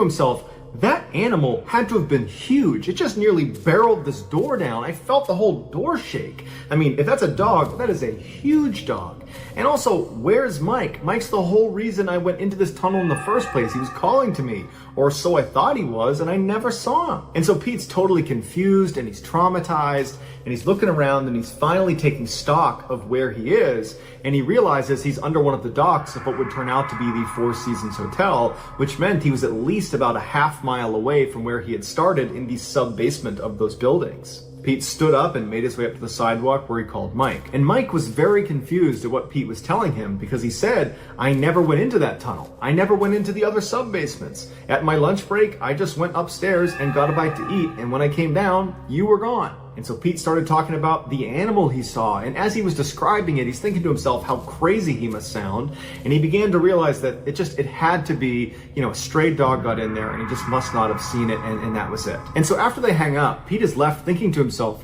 himself, that animal had to have been huge. It just nearly barreled this door down. I felt the whole door shake. I mean, if that's a dog, that is a huge dog. And also, where's Mike? Mike's the whole reason I went into this tunnel in the first place. He was calling to me, or so I thought he was, and I never saw him. And so Pete's totally confused, and he's traumatized, and he's looking around, and he's finally taking stock of where he is, and he realizes he's under one of the docks of what would turn out to be the Four Seasons Hotel, which meant he was at least about a half-mile away from where he had started in the sub-basement of those buildings. Pete stood up and made his way up to the sidewalk where he called Mike. And Mike was very confused at what Pete was telling him, because he said, I never went into that tunnel. I never went into the other sub-basements. At my lunch break, I just went upstairs and got a bite to eat, and when I came down, you were gone. And so Pete started talking about the animal he saw, and as he was describing it, he's thinking to himself how crazy he must sound, and he began to realize that it had to be, a stray dog got in there, and he just must not have seen it, and that was it. And so after they hang up, Pete is left thinking to himself,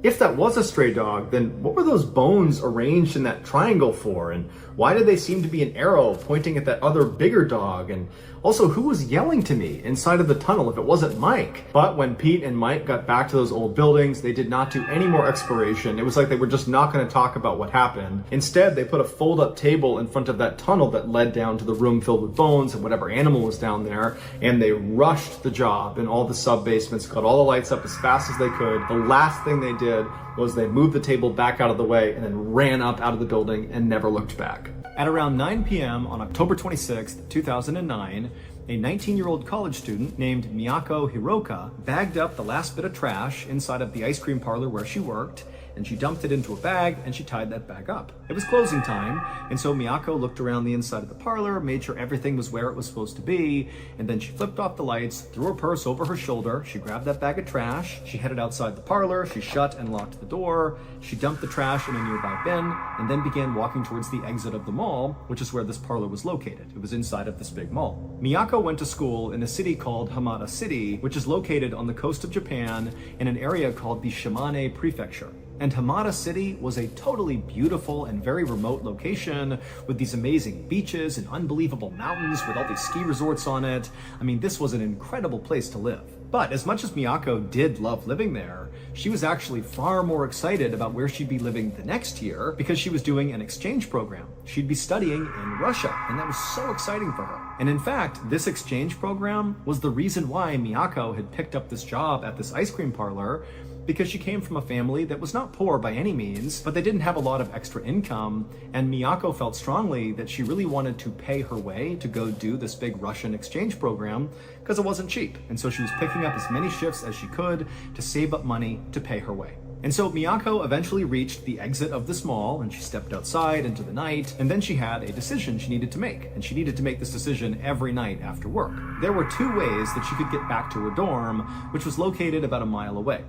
if that was a stray dog, then what were those bones arranged in that triangle for? And why did they seem to be an arrow pointing at that other bigger dog? And also, who was yelling to me inside of the tunnel if it wasn't Mike? But when Pete and Mike got back to those old buildings, they did not do any more exploration. It was like they were just not going to talk about what happened. Instead, they put a fold-up table in front of that tunnel that led down to the room filled with bones and whatever animal was down there, and they rushed the job in all the sub-basements, got all the lights up as fast as they could. The last thing they did was they moved the table back out of the way and then ran up out of the building and never looked back. At around 9 p.m. on October 26, 2009, a 19-year-old college student named Miyako Hiroka bagged up the last bit of trash inside of the ice cream parlor where she worked, and she dumped it into a bag and she tied that bag up. It was closing time, and so Miyako looked around the inside of the parlor, made sure everything was where it was supposed to be, and then she flipped off the lights, threw her purse over her shoulder, she grabbed that bag of trash, she headed outside the parlor, she shut and locked the door, she dumped the trash in a nearby bin, and then began walking towards the exit of the mall, which is where this parlor was located. It was inside of this big mall. Miyako went to school in a city called Hamada City, which is located on the coast of Japan in an area called the Shimane Prefecture. And Hamada City was a totally beautiful and very remote location with these amazing beaches and unbelievable mountains with all these ski resorts on it. I mean, this was an incredible place to live. But as much as Miyako did love living there, she was actually far more excited about where she'd be living the next year because she was doing an exchange program. She'd be studying in Russia, and that was so exciting for her. And in fact, this exchange program was the reason why Miyako had picked up this job at this ice cream parlor, because she came from a family that was not poor by any means, but they didn't have a lot of extra income, and Miyako felt strongly that she really wanted to pay her way to go do this big Russian exchange program because it wasn't cheap. And so she was picking up as many shifts as she could to save up money to pay her way. And so Miyako eventually reached the exit of this mall, and she stepped outside into the night, and then she had a decision she needed to make, and she needed to make this decision every night after work. There were two ways that she could get back to her dorm, which was located about a mile away.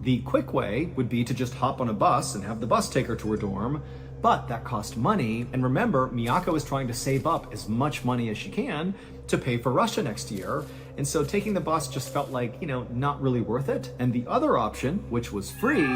The quick way would be to just hop on a bus and have the bus take her to her dorm, but that cost money. And remember, Miyako is trying to save up as much money as she can to pay for Russia next year. And so taking the bus just felt like, not really worth it. And the other option, which was free,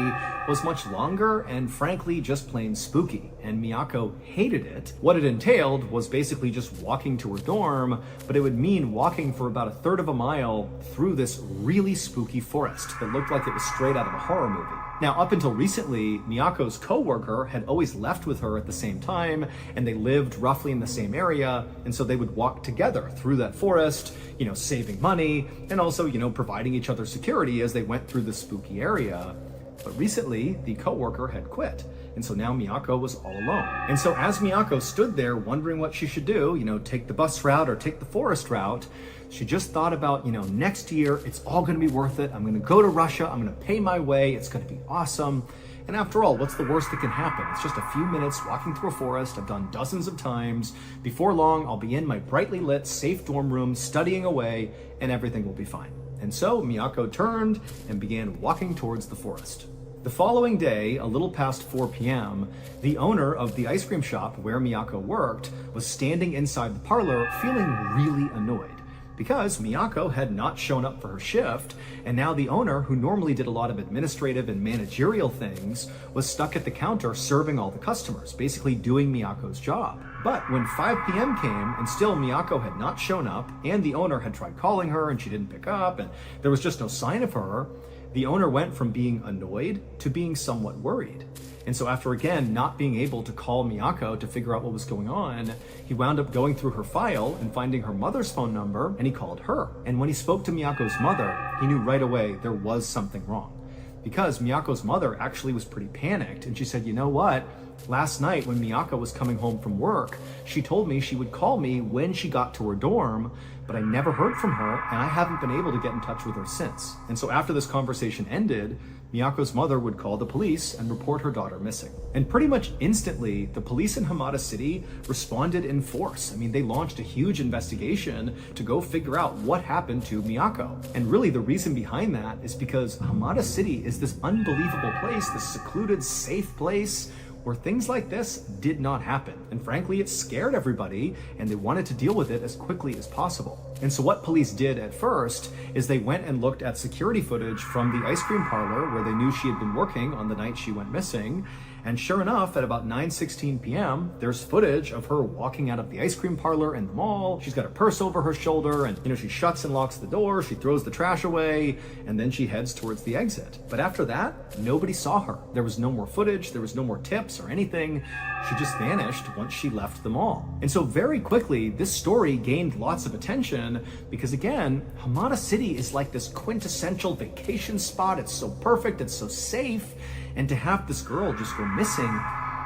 was much longer and frankly just plain spooky. And Miyako hated it. What it entailed was basically just walking to her dorm, but it would mean walking for about a third of a mile through this really spooky forest that looked like it was straight out of a horror movie. Now, up until recently, Miyako's coworker had always left with her at the same time, and they lived roughly in the same area, and so they would walk together through that forest, saving money, and also, providing each other security as they went through the spooky area. But recently, the coworker had quit, and so now Miyako was all alone. And so as Miyako stood there wondering what she should do, take the bus route or take the forest route, she just thought about, next year, it's all gonna be worth it. I'm gonna go to Russia, I'm gonna pay my way, it's gonna be awesome. And after all, what's the worst that can happen? It's just a few minutes walking through a forest I've done dozens of times. Before long, I'll be in my brightly lit, safe dorm room, studying away, and everything will be fine. And so Miyako turned and began walking towards the forest. The following day, a little past 4 p.m., the owner of the ice cream shop where Miyako worked was standing inside the parlor feeling really annoyed because Miyako had not shown up for her shift, and now the owner, who normally did a lot of administrative and managerial things, was stuck at the counter serving all the customers, basically doing Miyako's job. But when 5 p.m. came and still Miyako had not shown up, and the owner had tried calling her and she didn't pick up, and there was just no sign of her, the owner went from being annoyed to being somewhat worried. And so after again not being able to call Miyako to figure out what was going on, he wound up going through her file and finding her mother's phone number, and he called her. And when he spoke to Miyako's mother, he knew right away there was something wrong. Because Miyako's mother actually was pretty panicked, and she said, you know what? Last night when Miyako was coming home from work, she told me she would call me when she got to her dorm, but I never heard from her, and I haven't been able to get in touch with her since. And so after this conversation ended, Miyako's mother would call the police and report her daughter missing. And pretty much instantly, the police in Hamada City responded in force. I mean, they launched a huge investigation to go figure out what happened to Miyako. And really the reason behind that is because Hamada City is this unbelievable place, this secluded, safe place where things like this did not happen. And frankly, it scared everybody, and they wanted to deal with it as quickly as possible. And so what police did at first is they went and looked at security footage from the ice cream parlor where they knew she had been working on the night she went missing. And sure enough, at about 9:16 p.m., there's footage of her walking out of the ice cream parlor in the mall. She's got a purse over her shoulder, and she shuts and locks the door, she throws the trash away, and then she heads towards the exit. But after that, nobody saw her. There was no more footage, there was no more tips or anything. She just vanished once she left the mall. And so very quickly, this story gained lots of attention because again, Hamada City is like this quintessential vacation spot. It's so perfect, it's so safe. And to have this girl just go missing,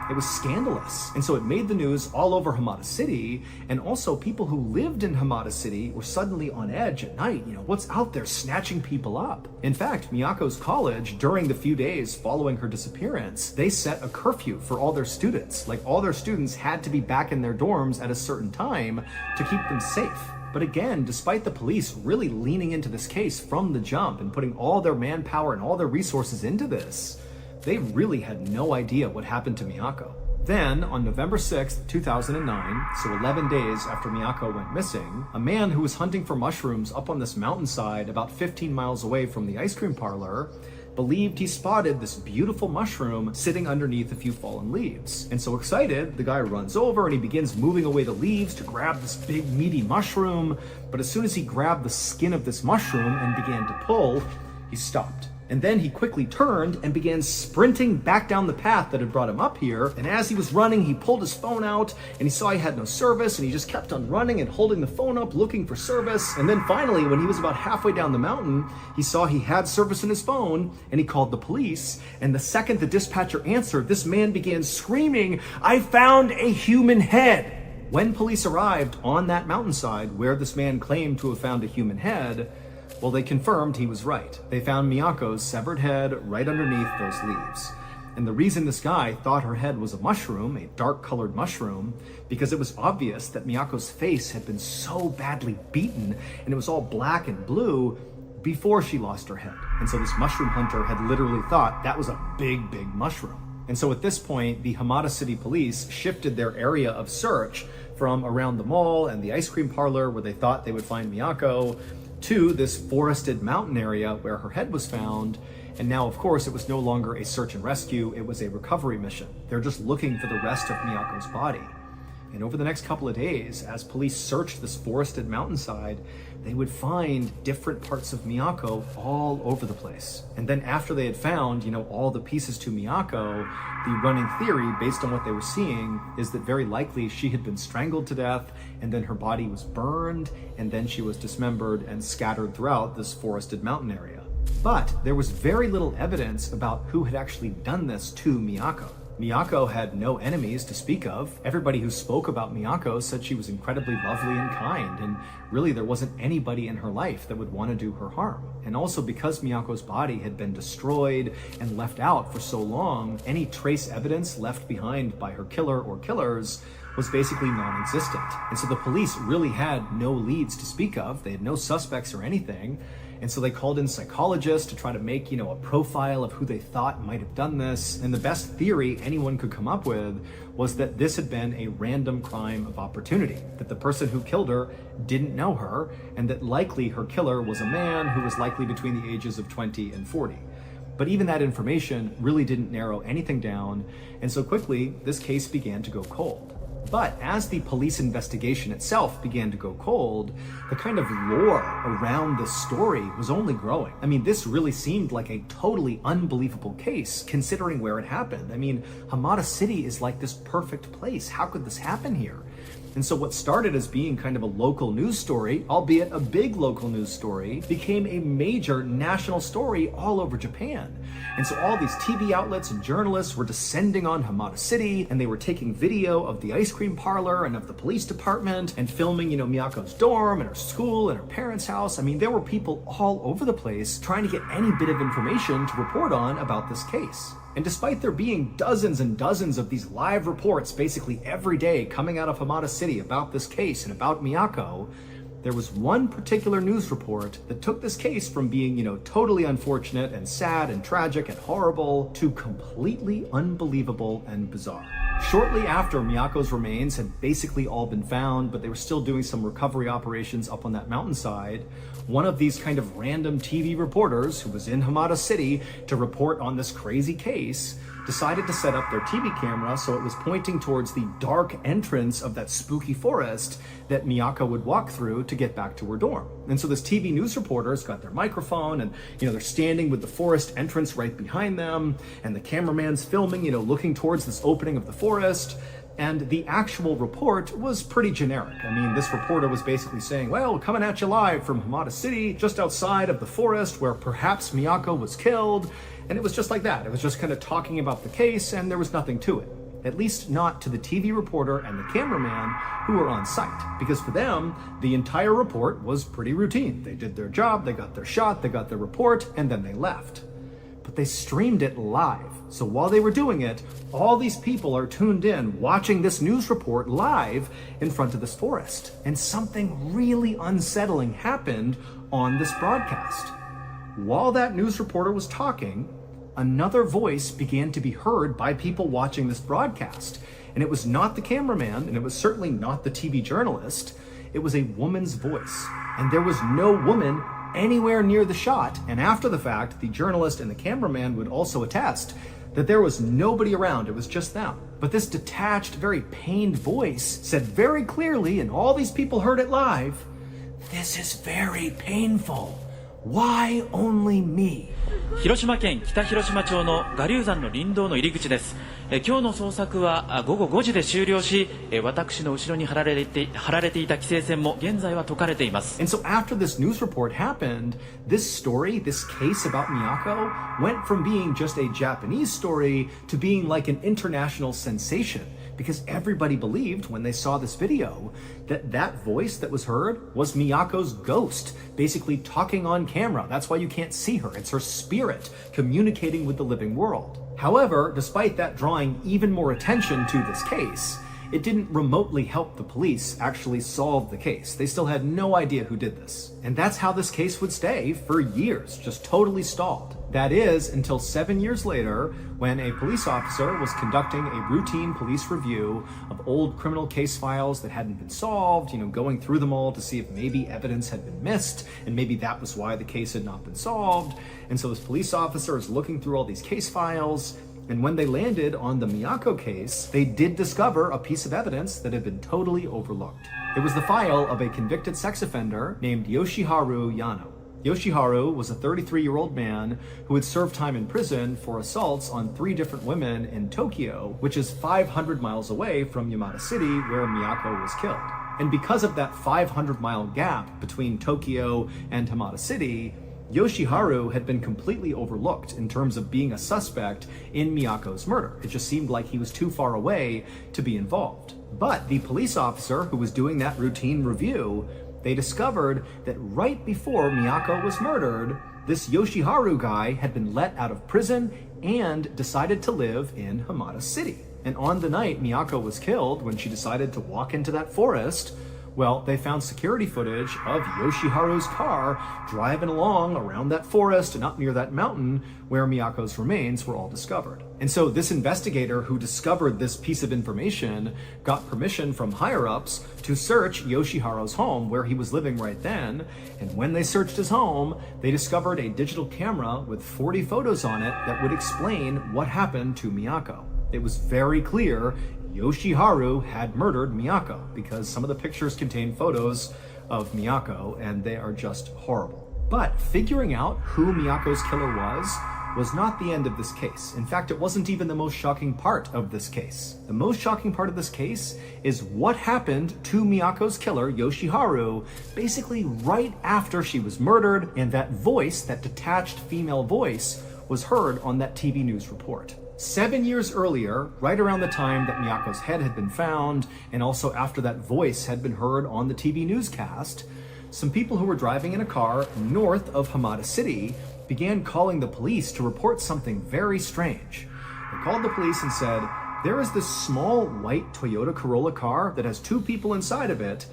it was scandalous. And so it made the news all over Hamada City, and also people who lived in Hamada City were suddenly on edge at night. What's out there snatching people up? In fact, Miyako's college, during the few days following her disappearance, they set a curfew for all their students. Like, all their students had to be back in their dorms at a certain time to keep them safe. But again, despite the police really leaning into this case from the jump and putting all their manpower and all their resources into this, they really had no idea what happened to Miyako. Then, on November 6th, 2009, so 11 days after Miyako went missing, a man who was hunting for mushrooms up on this mountainside about 15 miles away from the ice cream parlor believed he spotted this beautiful mushroom sitting underneath a few fallen leaves. And so excited, the guy runs over and he begins moving away the leaves to grab this big meaty mushroom. But as soon as he grabbed the skin of this mushroom and began to pull, he stopped. And then he quickly turned and began sprinting back down the path that had brought him up here. And as he was running, he pulled his phone out and he saw he had no service, and he just kept on running and holding the phone up, looking for service. And then finally, when he was about halfway down the mountain, he saw he had service in his phone and he called the police. And the second the dispatcher answered, this man began screaming, "I found a human head!" When police arrived on that mountainside where this man claimed to have found a human head, well, they confirmed he was right. They found Miyako's severed head right underneath those leaves. And the reason this guy thought her head was a mushroom, a dark-colored mushroom, because it was obvious that Miyako's face had been so badly beaten and it was all black and blue before she lost her head. And so this mushroom hunter had literally thought that was a big, big mushroom. And so at this point, the Hamada City police shifted their area of search from around the mall and the ice cream parlor where they thought they would find Miyako to this forested mountain area where her head was found. And now, of course, it was no longer a search and rescue, it was a recovery mission. They're just looking for the rest of Miyako's body. And over the next couple of days, as police searched this forested mountainside, they would find different parts of Miyako all over the place. And then after they had found, all the pieces to Miyako, the running theory, based on what they were seeing, is that very likely she had been strangled to death, and then her body was burned, and then she was dismembered and scattered throughout this forested mountain area. But there was very little evidence about who had actually done this to Miyako. Miyako had no enemies to speak of. Everybody who spoke about Miyako said she was incredibly lovely and kind, and really there wasn't anybody in her life that would want to do her harm. And also, because Miyako's body had been destroyed and left out for so long, any trace evidence left behind by her killer or killers was basically non-existent. And so the police really had no leads to speak of. They had no suspects or anything. And so they called in psychologists to try to make, a profile of who they thought might have done this. And the best theory anyone could come up with was that this had been a random crime of opportunity, that the person who killed her didn't know her, and that likely her killer was a man who was likely between the ages of 20 and 40. But even that information really didn't narrow anything down, and so quickly this case began to go cold. But as the police investigation itself began to go cold, the kind of lore around this story was only growing. I mean, this really seemed like a totally unbelievable case, considering where it happened. I mean, Hamada City is like this perfect place. How could this happen here? And so what started as being kind of a local news story, albeit a big local news story, became a major national story all over Japan, And so all these TV outlets and journalists were descending on Hamada City, and they were taking video of the ice cream parlor and of the police department and filming, Miyako's dorm and her school and her parents' house. I mean, there were people all over the place trying to get any bit of information to report on about this case. And despite there being dozens and dozens of these live reports basically every day coming out of Hamada City about this case and about Miyako, there was one particular news report that took this case from being, totally unfortunate and sad and tragic and horrible to completely unbelievable and bizarre. Shortly after Miyako's remains had basically all been found, but they were still doing some recovery operations up on that mountainside, one of these kind of random TV reporters who was in Hamada City to report on this crazy case decided to set up their TV camera so it was pointing towards the dark entrance of that spooky forest that Miyako would walk through to get back to her dorm. And so this TV news reporter's got their microphone and, they're standing with the forest entrance right behind them, and the cameraman's filming, looking towards this opening of the forest. And the actual report was pretty generic. I mean, this reporter was basically saying, well, coming at you live from Hamada City, just outside of the forest where perhaps Miyako was killed. And it was just like that. It was just kind of talking about the case, and there was nothing to it. At least not to the TV reporter and the cameraman who were on site. Because for them, the entire report was pretty routine. They did their job, they got their shot, they got their report, and then they left. But they streamed it live. So while they were doing it, all these people are tuned in watching this news report live in front of this forest. And something really unsettling happened on this broadcast. While that news reporter was talking, another voice began to be heard by people watching this broadcast. And it was not the cameraman, and it was certainly not the TV journalist. It was a woman's voice. And there was no woman anywhere near the shot. And after the fact, the journalist and the cameraman would also attest that there was nobody around. It was just them. But this detached, very pained voice said very clearly, and all these people heard it live, "This is very painful. Why only me?" 広島県北広島町の我流山の林道の入り口です。今日の捜索は午後5時で終了し、私の後ろに張られていた規制線も現在は解かれています。 And so after this news report happened, this story, this case about Miyako, went from being just a Japanese story to being like an international sensation. Because everybody believed when they saw this video that that voice that was heard was Miyako's ghost, basically talking on camera. That's why you can't see her. It's her spirit communicating with the living world. However, despite that drawing even more attention to this case, it didn't remotely help the police actually solve the case. They still had no idea who did this. And that's how this case would stay for years, just totally stalled. That is, until 7 years later, when a police officer was conducting a routine police review of old criminal case files that hadn't been solved, going through them all to see if maybe evidence had been missed, and maybe that was why the case had not been solved. And so this police officer is looking through all these case files, and when they landed on the Miyako case, they did discover a piece of evidence that had been totally overlooked. It was the file of a convicted sex offender named Yoshiharu Yano. Yoshiharu was a 33-year-old man who had served time in prison for assaults on 3 different women in Tokyo, which is 500 miles away from Yamada City, where Miyako was killed. And because of that 500-mile gap between Tokyo and Hamada City, Yoshiharu had been completely overlooked in terms of being a suspect in Miyako's murder. It just seemed like he was too far away to be involved. But the police officer who was doing that routine review, they discovered that right before Miyako was murdered, this Yoshiharu guy had been let out of prison and decided to live in Hamada City. And on the night Miyako was killed, when she decided to walk into that forest, well, they found security footage of Yoshiharu's car driving along around that forest and up near that mountain where Miyako's remains were all discovered. And so this investigator who discovered this piece of information got permission from higher-ups to search Yoshiharu's home where he was living right then. And when they searched his home, they discovered a digital camera with 40 photos on it that would explain what happened to Miyako. It was very clear Yoshiharu had murdered Miyako because some of the pictures contain photos of Miyako and they are just horrible. But figuring out who Miyako's killer was not the end of this case. In fact, it wasn't even the most shocking part of this case. The most shocking part of this case is what happened to Miyako's killer, Yoshiharu, basically right after she was murdered, and that voice, that detached female voice, was heard on that TV news report. 7 years earlier, right around the time that Miyako's head had been found, and also after that voice had been heard on the TV newscast, some people who were driving in a car north of Hamada City began calling the police to report something very strange. They called the police and said, there is this small white Toyota Corolla car that has 2 people inside of it,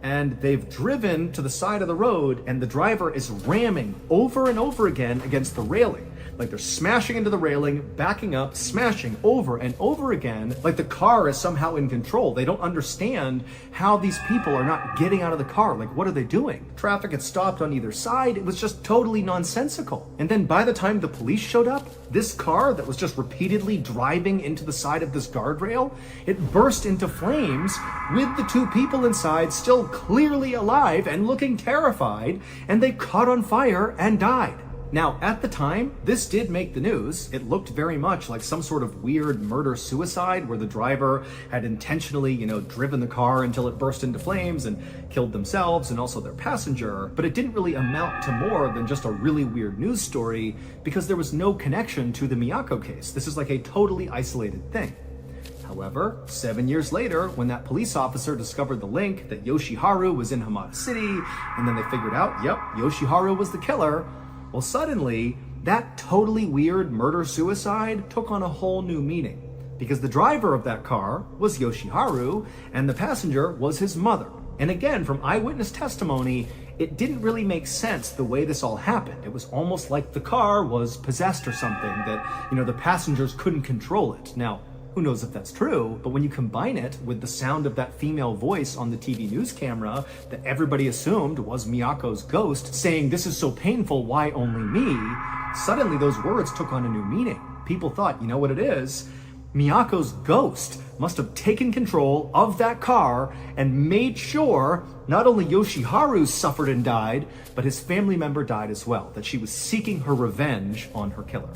and they've driven to the side of the road, and the driver is ramming over and over again against the railing. Like they're smashing into the railing, backing up, smashing over and over again, like the car is somehow in control. They don't understand how these people are not getting out of the car. Like, what are they doing? Traffic had stopped on either side. It was just totally nonsensical. And then by the time the police showed up, this car that was just repeatedly driving into the side of this guardrail, it burst into flames with the 2 people inside still clearly alive and looking terrified, and they caught on fire and died. Now, at the time, this did make the news. It looked very much like some sort of weird murder-suicide where the driver had intentionally, driven the car until it burst into flames and killed themselves and also their passenger. But it didn't really amount to more than just a really weird news story because there was no connection to the Miyako case. This is like a totally isolated thing. However, 7 years later, when that police officer discovered the link that Yoshiharu was in Hamada City, and then they figured out, yep, Yoshiharu was the killer, well, suddenly, that totally weird murder-suicide took on a whole new meaning because the driver of that car was Yoshiharu and the passenger was his mother. And again, from eyewitness testimony, it didn't really make sense the way this all happened. It was almost like the car was possessed or something, that, the passengers couldn't control it. Now, who knows if that's true, but when you combine it with the sound of that female voice on the TV news camera that everybody assumed was Miyako's ghost saying, "This is so painful, why only me?" Suddenly those words took on a new meaning. People thought, you know what it is? Miyako's ghost must have taken control of that car and made sure not only Yoshiharu suffered and died, but his family member died as well, that she was seeking her revenge on her killer.